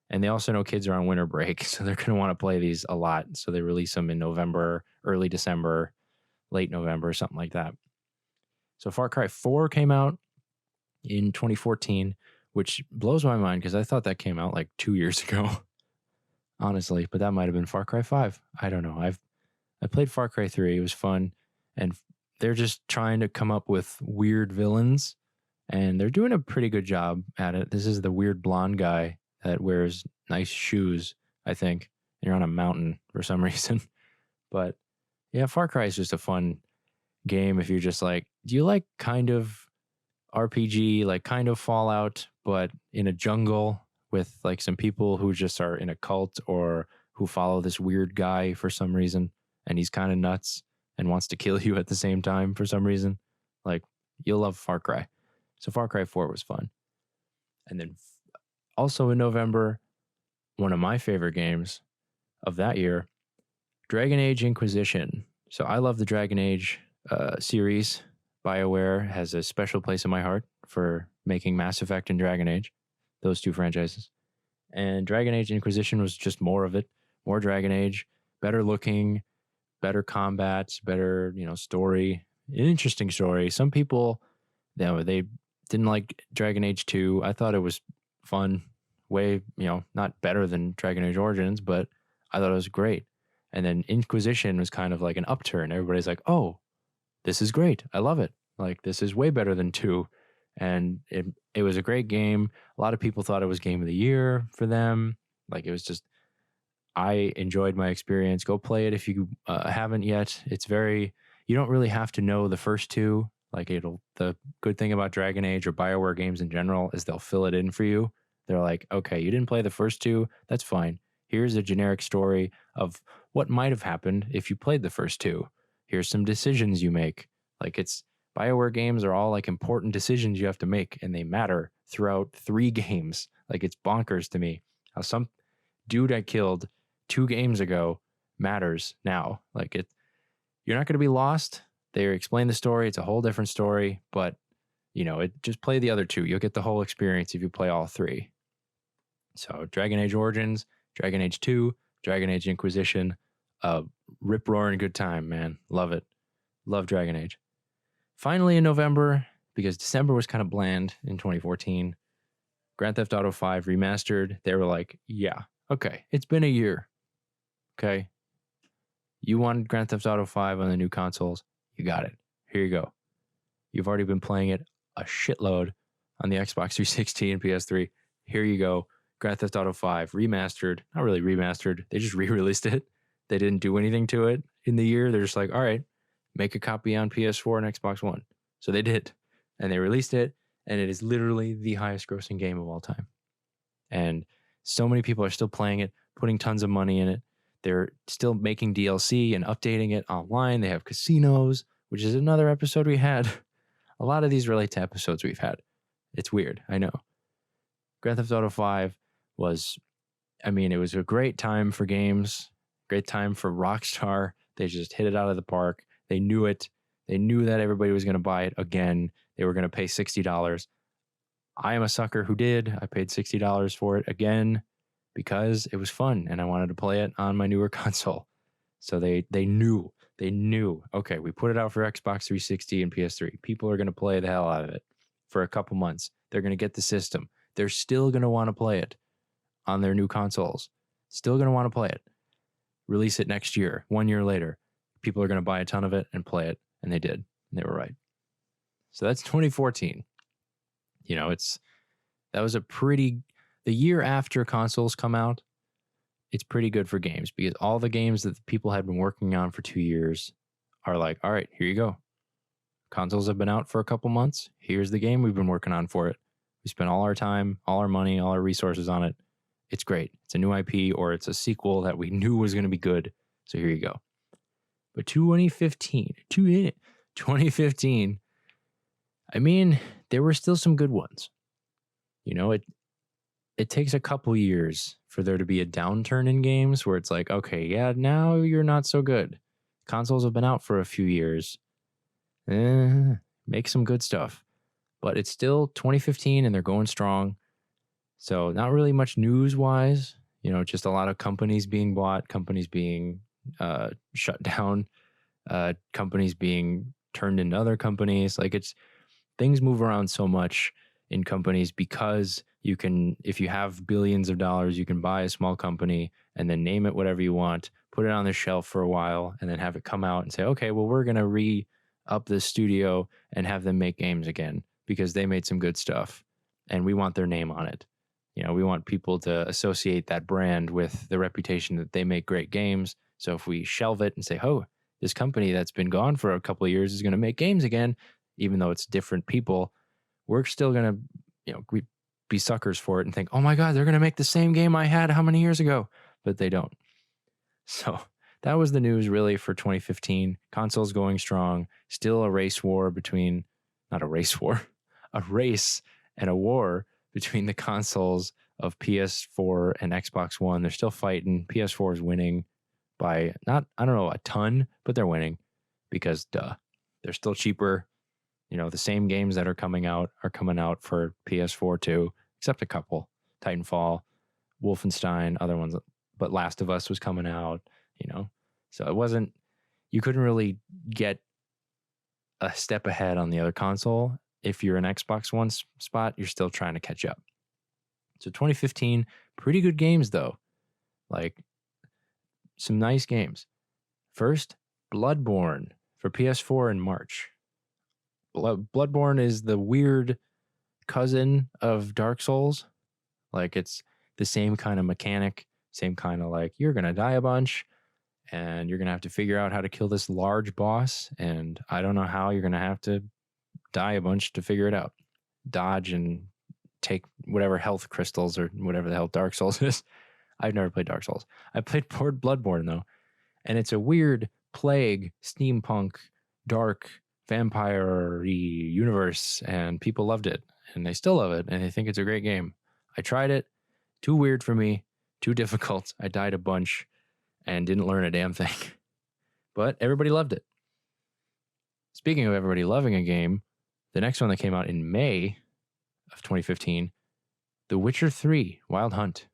And they also know kids are on winter break, so they're going to want to play these a lot. So they release them in November, early December, late November, something like that. So Far Cry 4 came out in 2014, which blows my mind because I thought that came out like 2 years ago, honestly. But that might have been Far Cry 5. I don't know. I played Far Cry 3. It was fun. And they're just trying to come up with weird villains. And they're doing a pretty good job at it. This is the weird blonde guy that wears nice shoes, I think. And you're on a mountain for some reason. But yeah, Far Cry is just a fun game if you're just like, do you like kind of RPG, like kind of Fallout, but in a jungle with like some people who just are in a cult or who follow this weird guy for some reason, and he's kind of nuts and wants to kill you at the same time for some reason. Like, you'll love Far Cry. So Far Cry 4 was fun. And then also in November, one of my favorite games of that year, Dragon Age Inquisition. So I love the Dragon Age series. BioWare has a special place in my heart for making Mass Effect and Dragon Age, those two franchises. And Dragon Age Inquisition was just more of it, more Dragon Age, better looking, better combat, better, story, an interesting story. Some people, they didn't like Dragon Age 2. I thought it was fun, way, not better than Dragon Age Origins, but I thought it was great. And then Inquisition was kind of like an upturn. Everybody's like, oh, this is great. I love it. Like, this is way better than 2. And it was a great game. A lot of people thought it was game of the year for them. Like, it was just, I enjoyed my experience. Go play it if you haven't yet. You don't really have to know the first 2. Like, the good thing about Dragon Age or BioWare games in general is they'll fill it in for you. They're like, okay, you didn't play the first 2. That's fine. Here's a generic story of what might have happened if you played the first 2. Here's some decisions you make. Like, BioWare games are all like important decisions you have to make, and they matter throughout 3 games. Like, it's bonkers to me how some dude I killed 2 games ago matters now. Like, you're not going to be lost. They explain the story. It's a whole different story, but just play the other 2. You'll get the whole experience if you play all 3. So Dragon Age Origins, Dragon Age 2, Dragon Age Inquisition, rip-roaring good time, man. Love it. Love Dragon Age. Finally in November, because December was kind of bland in 2014, Grand Theft Auto 5 remastered. They were like, yeah, okay, it's been a year. Okay. You wanted Grand Theft Auto 5 on the new consoles. You got it. Here you go. You've already been playing it a shitload on the Xbox 360 and PS3. Here you go. Grand Theft Auto 5 remastered. Not really remastered. They just re-released it. They didn't do anything to it in the year. They're just like, all right, make a copy on PS4 and Xbox One. So they did. And they released it. And it is literally the highest grossing game of all time. And so many people are still playing it, putting tons of money in it. They're still making DLC and updating it online. They have casinos, which is another episode we had. A lot of these relate to episodes we've had. It's weird, I know. Grand Theft Auto 5 was, it was a great time for games, great time for Rockstar. They just hit it out of the park. They knew it. They knew that everybody was going to buy it again. They were going to pay $60. I am a sucker who did. I paid $60 for it again because it was fun and I wanted to play it on my newer console. So they knew, okay, we put it out for Xbox 360 and PS3. People are going to play the hell out of it for a couple months. They're going to get the system. They're still going to want to play it on their new consoles. Still going to want to play it. Release it next year, 1 year later. People are going to buy a ton of it and play it. And they did. And they were right. So that's 2014. That was the year after consoles come out. It's pretty good for games because all the games that the people had been working on for 2 years are like, all right, here you go. Consoles have been out for a couple months. Here's the game we've been working on for it. We spent all our time, all our money, all our resources on it. It's great. It's a new IP or it's a sequel that we knew was going to be good. So here you go. But 2015, I mean, there were still some good ones. It takes a couple years for there to be a downturn in games where it's like, okay, yeah, now you're not so good. Consoles have been out for a few years. Make some good stuff. But it's still 2015 and they're going strong. So not really much news-wise. Just a lot of companies being bought, companies being shut down, companies being turned into other companies. Like things move around so much in companies because you can, if you have billions of dollars, you can buy a small company and then name it whatever you want, put it on the shelf for a while, and then have it come out and say, okay, well, we're going to re-up this studio and have them make games again because they made some good stuff and we want their name on it. We want people to associate that brand with the reputation that they make great games. So if we shelve it and say, oh, this company that's been gone for a couple of years is going to make games again, even though it's different people, we're still going to, be suckers for it and think, oh my God, they're going to make the same game I had how many years ago? But they don't. So that was the news really for 2015. Consoles going strong. Still a race and a war between the consoles of PS4 and Xbox One. They're still fighting. PS4 is winning by a ton, but they're winning because they're still cheaper. The same games that are coming out for PS4 too, except a couple. Titanfall, Wolfenstein, other ones, but Last of Us was coming out, So you couldn't really get a step ahead on the other console. If you're an Xbox One spot, you're still trying to catch up. So 2015, pretty good games though. Like some nice games. First, Bloodbourne for PS4 in March. Bloodbourne is the weird cousin of Dark Souls. Like it's the same kind of mechanic, same kind of like you're going to die a bunch and you're going to have to figure out how to kill this large boss. And I don't know how you're going to have to die a bunch to figure it out. Dodge and take whatever health crystals or whatever the hell Dark Souls is. I've never played Dark Souls. I played Bloodborne though. And it's a weird plague, steampunk, dark, vampire-y universe, and people loved it, and they still love it, and they think it's a great game. I tried it. Too weird for me. Too difficult. I died a bunch and didn't learn a damn thing. But everybody loved it. Speaking of everybody loving a game, the next one that came out in May of 2015, The Witcher 3 Wild Hunt,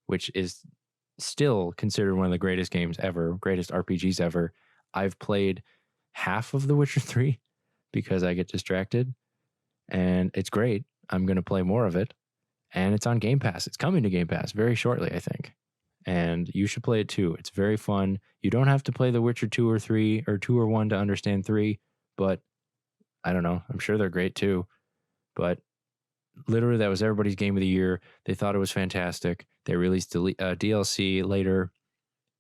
which is still considered one of the greatest games ever, greatest RPGs ever. I've played half of The Witcher 3 because I get distracted, and it's great. I'm going to play more of it, and it's on Game Pass. It's coming to Game Pass very shortly, I think, and you should play it too. It's very fun. You don't have to play The Witcher 2 or 3 or 2 or 1 to understand 3, but I don't know. I'm sure they're great too, but literally that was everybody's game of the year. They thought it was fantastic. They released DLC later,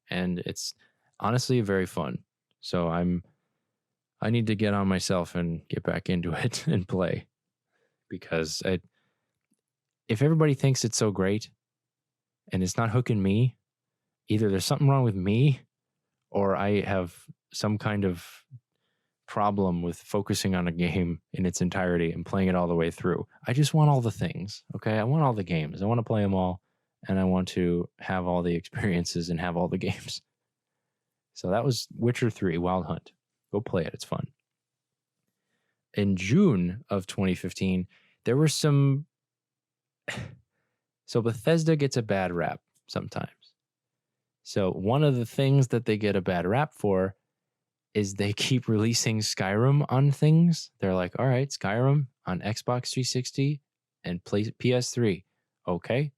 and it's honestly very fun. So I need to get on myself and get back into it and play, because if everybody thinks it's so great and it's not hooking me, either there's something wrong with me or I have some kind of problem with focusing on a game in its entirety and playing it all the way through. I just want all the things, okay? I want all the games. I want to play them all, and I want to have all the experiences and have all the games. So that was Witcher 3 Wild Hunt. Go play it. It's fun. In June of 2015, there were some... So Bethesda gets a bad rap sometimes. So one of the things that they get a bad rap for is they keep releasing Skyrim on things. They're like, all right, Skyrim on Xbox 360 and PS3. Okay.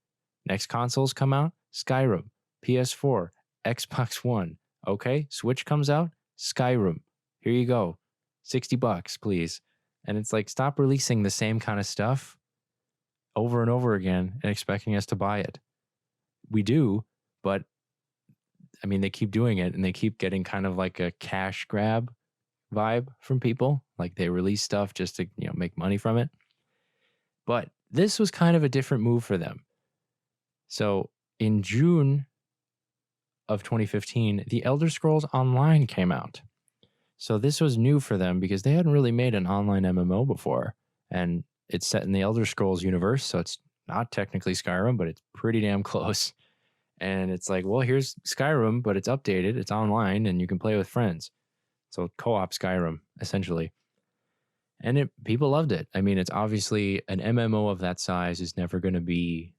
Next consoles come out, Skyrim. PS4, Xbox One. Okay, Switch comes out, Skyrim. Here you go. $60, please. And it's like, stop releasing the same kind of stuff over and over again and expecting us to buy it. We do, but I mean, they keep doing it and they keep getting kind of like a cash grab vibe from people. Like they release stuff just to, make money from it. But this was kind of a different move for them. So in June of 2015, The Elder Scrolls Online came out. So this was new for them because they hadn't really made an online MMO before. And it's set in the Elder Scrolls universe. So it's not technically Skyrim, but it's pretty damn close. And it's like, well, here's Skyrim, but it's updated. It's online and you can play with friends. So co-op Skyrim, essentially. And people loved it. I mean, it's obviously an MMO of that size is never going to be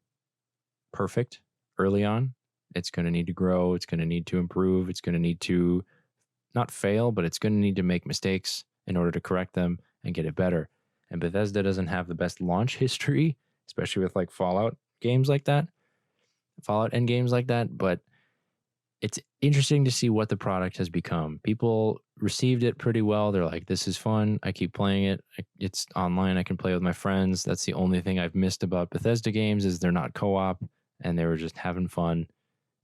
perfect early on. It's going to need to grow. It's going to need to improve. It's going to need to not fail, but it's going to need to make mistakes in order to correct them and get it better. And Bethesda doesn't have the best launch history, especially with like Fallout games like that, Fallout end games like that. But it's interesting to see what the product has become. People received it pretty well. They're like, this is fun. I keep playing it. It's online. I can play with my friends. That's the only thing I've missed about Bethesda games is they're not co-op and they were just having fun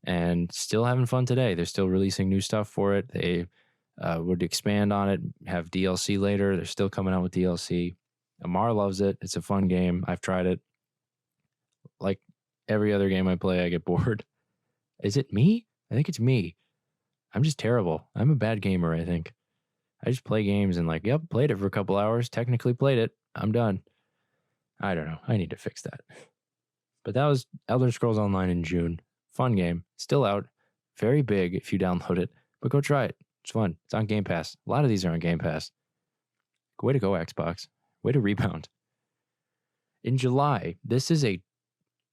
and still having fun today. They're still releasing new stuff for it. They would expand on it, have DLC later. They're still coming out with DLC. Amar loves it. It's a fun game. I've tried it. Like every other game I play, I get bored. Is it me? I think it's me. I'm just terrible. I'm a bad gamer, I think. I just play games and like, yep, played it for a couple hours, technically played it. I'm done. I don't know. I need to fix that. But that was Elder Scrolls Online in June. Fun game. Still out. Very big if you download it. But go try it. It's fun. It's on Game Pass. A lot of these are on Game Pass. Way to go, Xbox. Way to rebound. In July, this is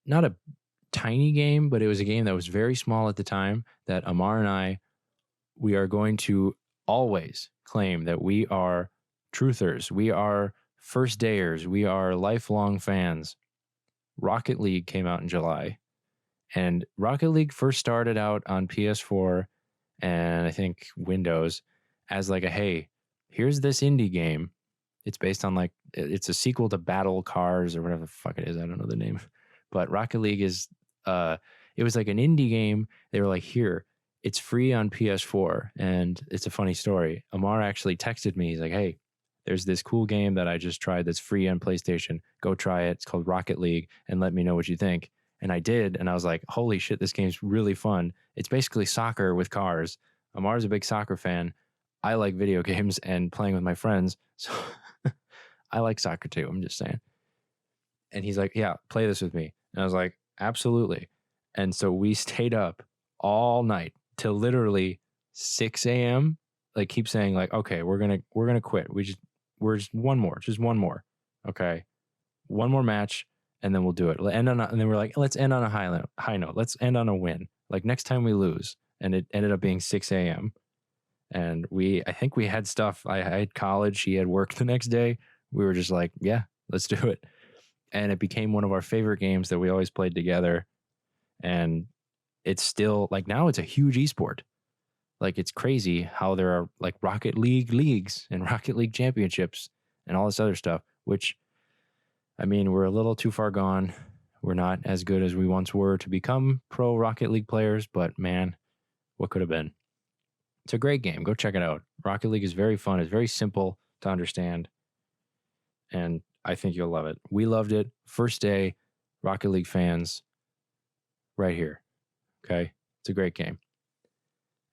not a tiny game, but it was a game that was very small at the time that Amar and we are going to always claim that we are truthers. We are first dayers. We are lifelong fans. Rocket League came out in July. And Rocket League first started out on PS4 and I think Windows as like hey, here's this indie game. It's based on it's a sequel to Battle Cars or whatever the fuck it is. I don't know the name. But Rocket League is, it was like an indie game. They were like, here, it's free on PS4. And it's a funny story. Amar actually texted me. He's like, hey, there's this cool game that I just tried that's free on PlayStation. Go try it. It's called Rocket League and let me know what you think. And I did. And I was like, holy shit, this game's really fun. It's basically soccer with cars. Amar's a big soccer fan. I like video games and playing with my friends. So I like soccer too. I'm just saying. And he's like, yeah, play this with me. And I was like, absolutely. And so we stayed up all night till literally 6 a.m. Like keep saying like, okay, we're gonna quit. We're just one more. Okay. One more match and then we'll do it. And then we're like, let's end on a high note. Let's end on a win. Like next time we lose. And it ended up being 6 a.m. And I think we had stuff. I had college. He had work the next day. We were just like, yeah, let's do it. And it became one of our favorite games that we always played together. And it's still like now it's a huge esport. Like it's crazy how there are like Rocket League leagues and Rocket League championships and all this other stuff, which I mean, we're a little too far gone. We're not as good as we once were to become pro Rocket League players, but man, what could have been? It's a great game. Go check it out. Rocket League is very fun. It's very simple to understand. And I think you'll love it. We loved it. First day, Rocket League fans, right here. Okay? It's a great game.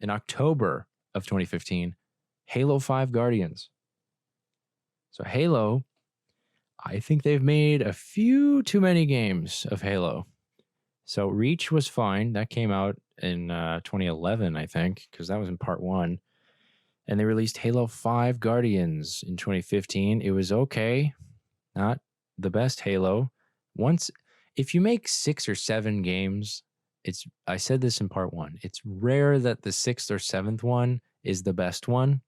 In October of 2015, Halo 5 Guardians. So Halo, I think they've made a few too many games of Halo. So Reach was fine. That came out in 2011, I think, because that was in part 1. And they released Halo 5 Guardians in 2015. It was okay. Not the best Halo. If you make 6 or 7 games, I said this in part 1. It's rare that the 6th or 7th one is the best one.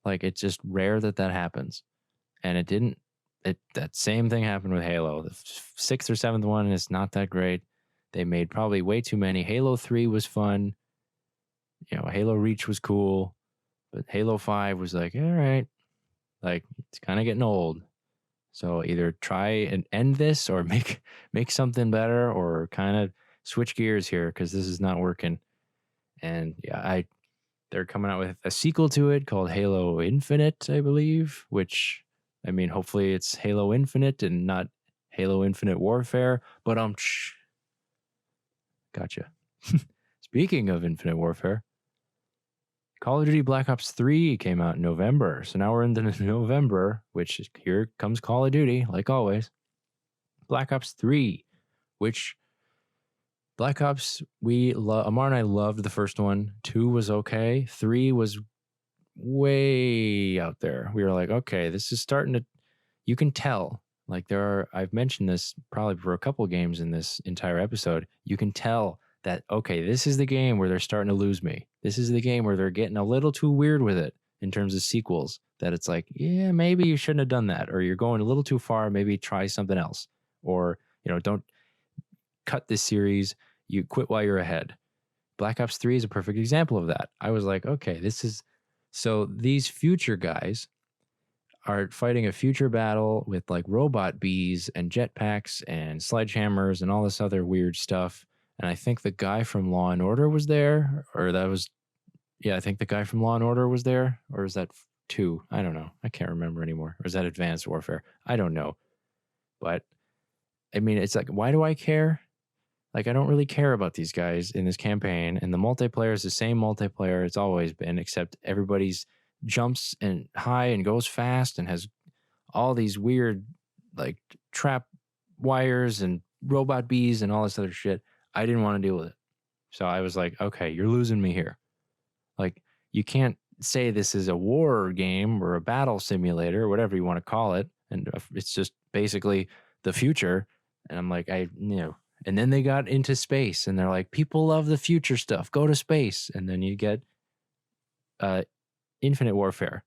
Like, it's just rare that happens. And it didn't. That same thing happened with Halo. The 6th or 7th one is not that great. They made probably way too many. Halo 3 was fun. Halo Reach was cool. But Halo 5 was like, all right, like it's kind of getting old. So either try and end this or make something better, or kind of switch gears here, because this is not working. And yeah, they're coming out with a sequel to it called Halo Infinite, I believe, which, I mean, hopefully it's Halo Infinite and not Halo Infinite Warfare, but gotcha. Speaking of Infinite Warfare, Call of Duty Black Ops 3 came out in November. So now we're into November, which is, here comes Call of Duty, like always. Black Ops 3, which Black Ops, Amar and I loved the first one. 2 was okay. 3 was way out there. We were like, okay, this is starting to, you can tell, like I've mentioned this probably for a couple games in this entire episode. You can tell that, okay, this is the game where they're starting to lose me. This is the game where they're getting a little too weird with it in terms of sequels, that it's like, yeah, maybe you shouldn't have done that, or you're going a little too far, maybe try something else, or, don't cut this series, you quit while you're ahead. Black Ops 3 is a perfect example of that. I was like, okay, so these future guys are fighting a future battle with like robot bees and jetpacks and sledgehammers and all this other weird stuff. And I think the guy from Law and Order was there, I think the guy from Law and Order was there, or is that 2? I don't know. I can't remember anymore. Or is that Advanced Warfare? I don't know. But I mean, it's like, why do I care? Like, I don't really care about these guys in this campaign. And the multiplayer is the same multiplayer it's always been, except everybody's jumps and high and goes fast and has all these weird, like, trap wires and robot bees and all this other shit. I didn't want to deal with it. So I was like, okay, you're losing me here. Like, you can't say this is a war game or a battle simulator or whatever you want to call it. And it's just basically the future. And I'm like, and then they got into space and they're like, people love the future stuff, go to space. And then you get Infinite Warfare.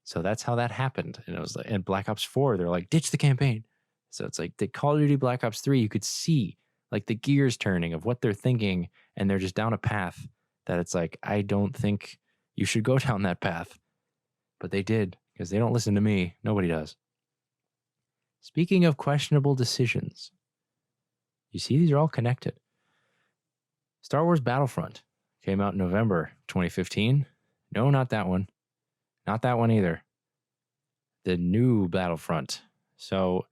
So that's how that happened. And it was like, and Black Ops 4, they're like, ditch the campaign. So it's like the Call of Duty Black Ops 3, you could see like the gears turning of what they're thinking, and they're just down a path that it's like, I don't think you should go down that path. But they did, because they don't listen to me. Nobody does. Speaking of questionable decisions, you see, these are all connected. Star Wars Battlefront came out in November 2015. No, not that one. Not that one either. The new Battlefront. So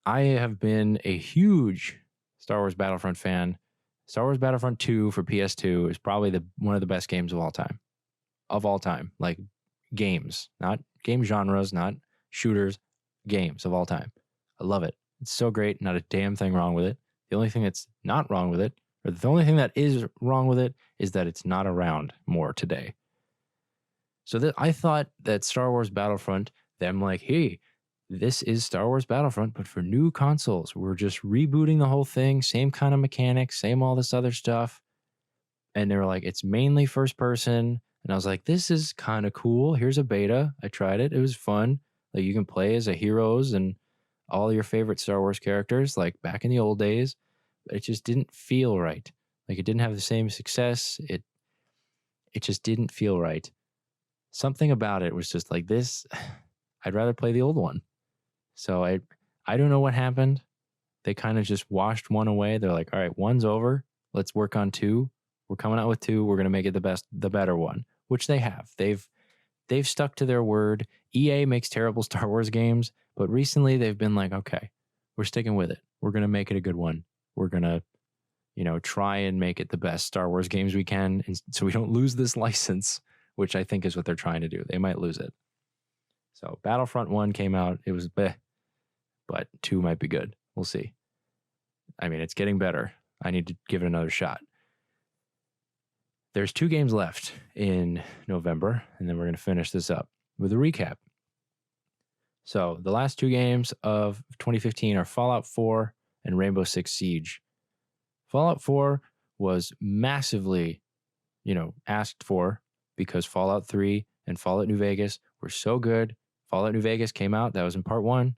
I have been a huge Star Wars Battlefront fan. Star Wars Battlefront 2 for PS2 is probably one of the best games of all time. Of all time. Like games. Not game genres, not shooters. Games of all time. I love it. It's so great. Not a damn thing wrong with it. The only thing that's not wrong with it, or the only thing that is wrong with it, is that it's not around more today. So I thought that Star Wars Battlefront, them like, hey, this is Star Wars Battlefront, but for new consoles. We're just rebooting the whole thing, same kind of mechanics, same all this other stuff. And they were like, it's mainly first person. And I was like, this is kind of cool. Here's a beta. I tried it. It was fun. Like, you can play as a heroes and all your favorite Star Wars characters, like back in the old days. But it just didn't feel right. Like, it didn't have the same success. It just didn't feel right. Something about it was just like, this, I'd rather play the old one. So I don't know what happened. They kind of just washed one away. They're like, all right, one's over. Let's work on 2. We're coming out with 2. We're going to make it the better one, which they have. They've stuck to their word. EA makes terrible Star Wars games, but recently they've been like, okay, we're sticking with it. We're going to make it a good one. We're going to, try and make it the best Star Wars games we can, and so we don't lose this license, which I think is what they're trying to do. They might lose it. So Battlefront 1 came out. It was bleh, but 2 might be good. We'll see. I mean, it's getting better. I need to give it another shot. There's 2 games left in November, and then we're going to finish this up with a recap. So the last 2 games of 2015 are Fallout 4 and Rainbow Six Siege. Fallout 4 was massively, asked for, because Fallout 3 and Fallout New Vegas were so good. Fallout New Vegas came out. That was in part 1.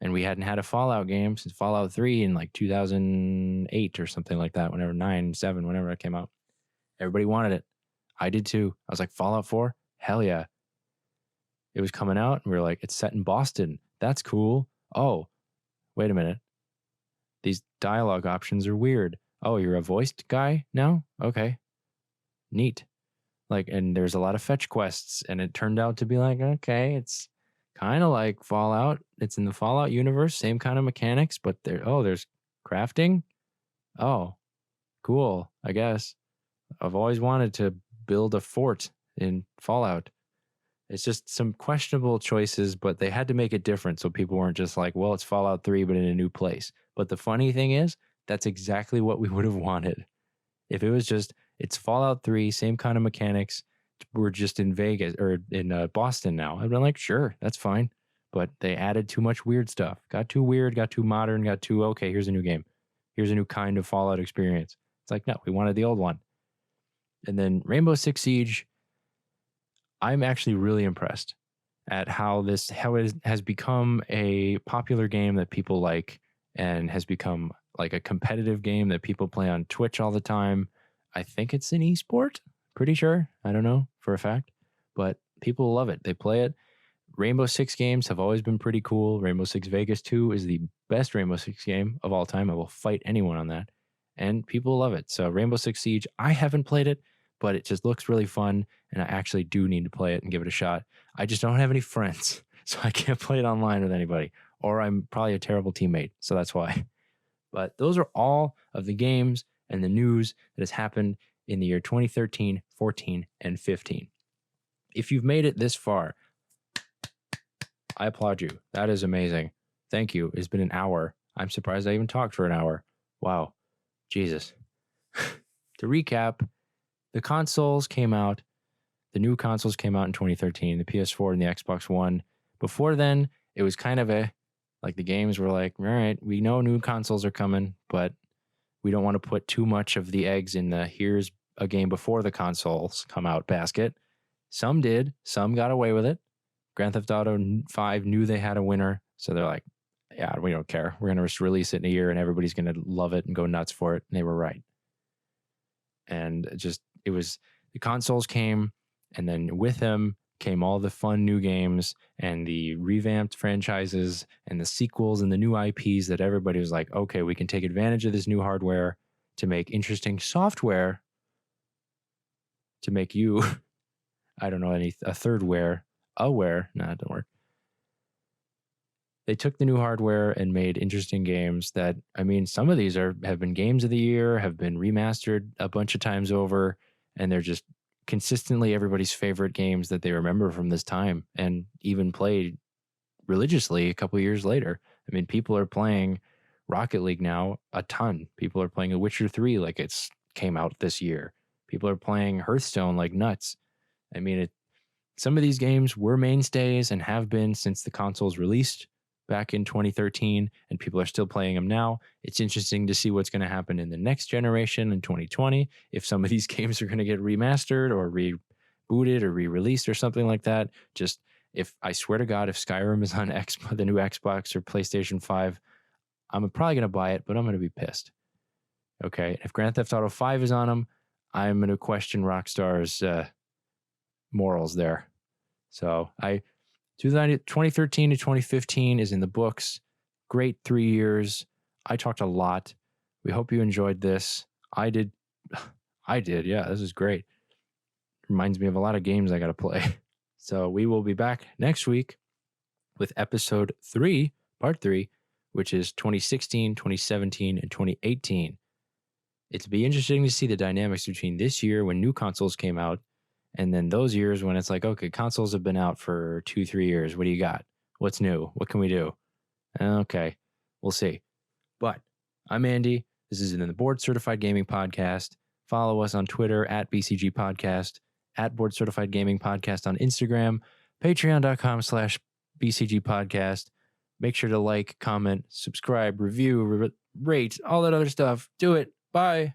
And we hadn't had a Fallout game since Fallout 3 in like 2008 or something like that, whenever 9, 7, whenever it came out. Everybody wanted it. I did too. I was like, Fallout 4? Hell yeah. It was coming out and we were like, it's set in Boston. That's cool. Oh, wait a minute. These dialogue options are weird. Oh, you're a voiced guy now? Okay. Neat. Like, and there's a lot of fetch quests, and it turned out to be like, okay, it's kind of like Fallout. It's in the Fallout universe, same kind of mechanics, but there's crafting. Oh, cool, I guess. I've always wanted to build a fort in Fallout. It's just some questionable choices, but they had to make it different so people weren't just like, well, it's Fallout 3, but in a new place. But the funny thing is, that's exactly what we would have wanted. If it was just, it's Fallout 3, same kind of mechanics, we're just in Vegas or in Boston now, I'd been like, sure, that's fine. But they added too much weird stuff. Got too weird, got too modern, got too, okay, here's a new game. Here's a new kind of Fallout experience. It's like, no, we wanted the old one. And then Rainbow Six Siege, I'm actually really impressed at how it has become a popular game that people like and has become like a competitive game that people play on Twitch all the time. I think it's an esport, pretty sure. I don't know for a fact, but people love it. They play it. Rainbow Six games have always been pretty cool. Rainbow Six Vegas 2 is the best Rainbow Six game of all time. I will fight anyone on that. And people love it. So Rainbow Six Siege, I haven't played it, but it just looks really fun. And I actually do need to play it and give it a shot. I just don't have any friends, so I can't play it online with anybody. Or I'm probably a terrible teammate, so that's why. But those are all of the games and the news that has happened in the year 2013, 14, and 15. If you've made it this far, I applaud you. That is amazing. Thank you. It's been an hour. I'm surprised I even talked for an hour. Wow. Jesus. To recap, the consoles came out. The new consoles came out in 2013, the PS4 and the Xbox One. Before then, it was kind of like the games were like, all right, we know new consoles are coming, but we don't want to put too much of the eggs in the here's a game before the consoles come out basket. Some did. Some got away with it. Grand Theft Auto 5 knew they had a winner, so they're like, yeah, we don't care. We're going to just release it in a year and everybody's going to love it and go nuts for it. And they were right. And it was, the consoles came, and then with them came all the fun new games and the revamped franchises and the sequels and the new IPs that everybody was like, okay, we can take advantage of this new hardware to make interesting software to make you, I don't know, a thirdware, aware. No, it didn't work. They took the new hardware and made interesting games that, I mean, some of these have been games of the year, have been remastered a bunch of times over, and they're just consistently everybody's favorite games that they remember from this time and even played religiously a couple years later. I mean, people are playing Rocket League now a ton. People are playing The Witcher 3 like it's came out this year. People are playing Hearthstone like nuts. I mean, some of these games were mainstays and have been since the consoles released back in 2013, and people are still playing them now. It's interesting to see what's going to happen in the next generation in 2020, if some of these games are going to get remastered or rebooted or re-released or something like that. Just, if I swear to God, if Skyrim is on the new Xbox or PlayStation 5, I'm probably going to buy it, but I'm going to be pissed. Okay, if Grand Theft Auto 5 is on them, I'm going to question Rockstar's morals there. So 2013 to 2015 is in the books. Great 3 years. I talked a lot. We hope you enjoyed this. I did. Yeah, this is great. Reminds me of a lot of games I got to play. So we will be back next week with episode 3, part 3, which is 2016, 2017, and 2018. It'll be interesting to see the dynamics between this year when new consoles came out and then those years when it's like, okay, consoles have been out for 2-3 years. What do you got? What's new? What can we do? Okay, we'll see. But I'm Andy. This is in the Board Certified Gaming Podcast. Follow us on Twitter at BCG Podcast, at Board Certified Gaming Podcast on Instagram, patreon.com/BCG Podcast. Make sure to like, comment, subscribe, review, rate, all that other stuff. Do it. Bye.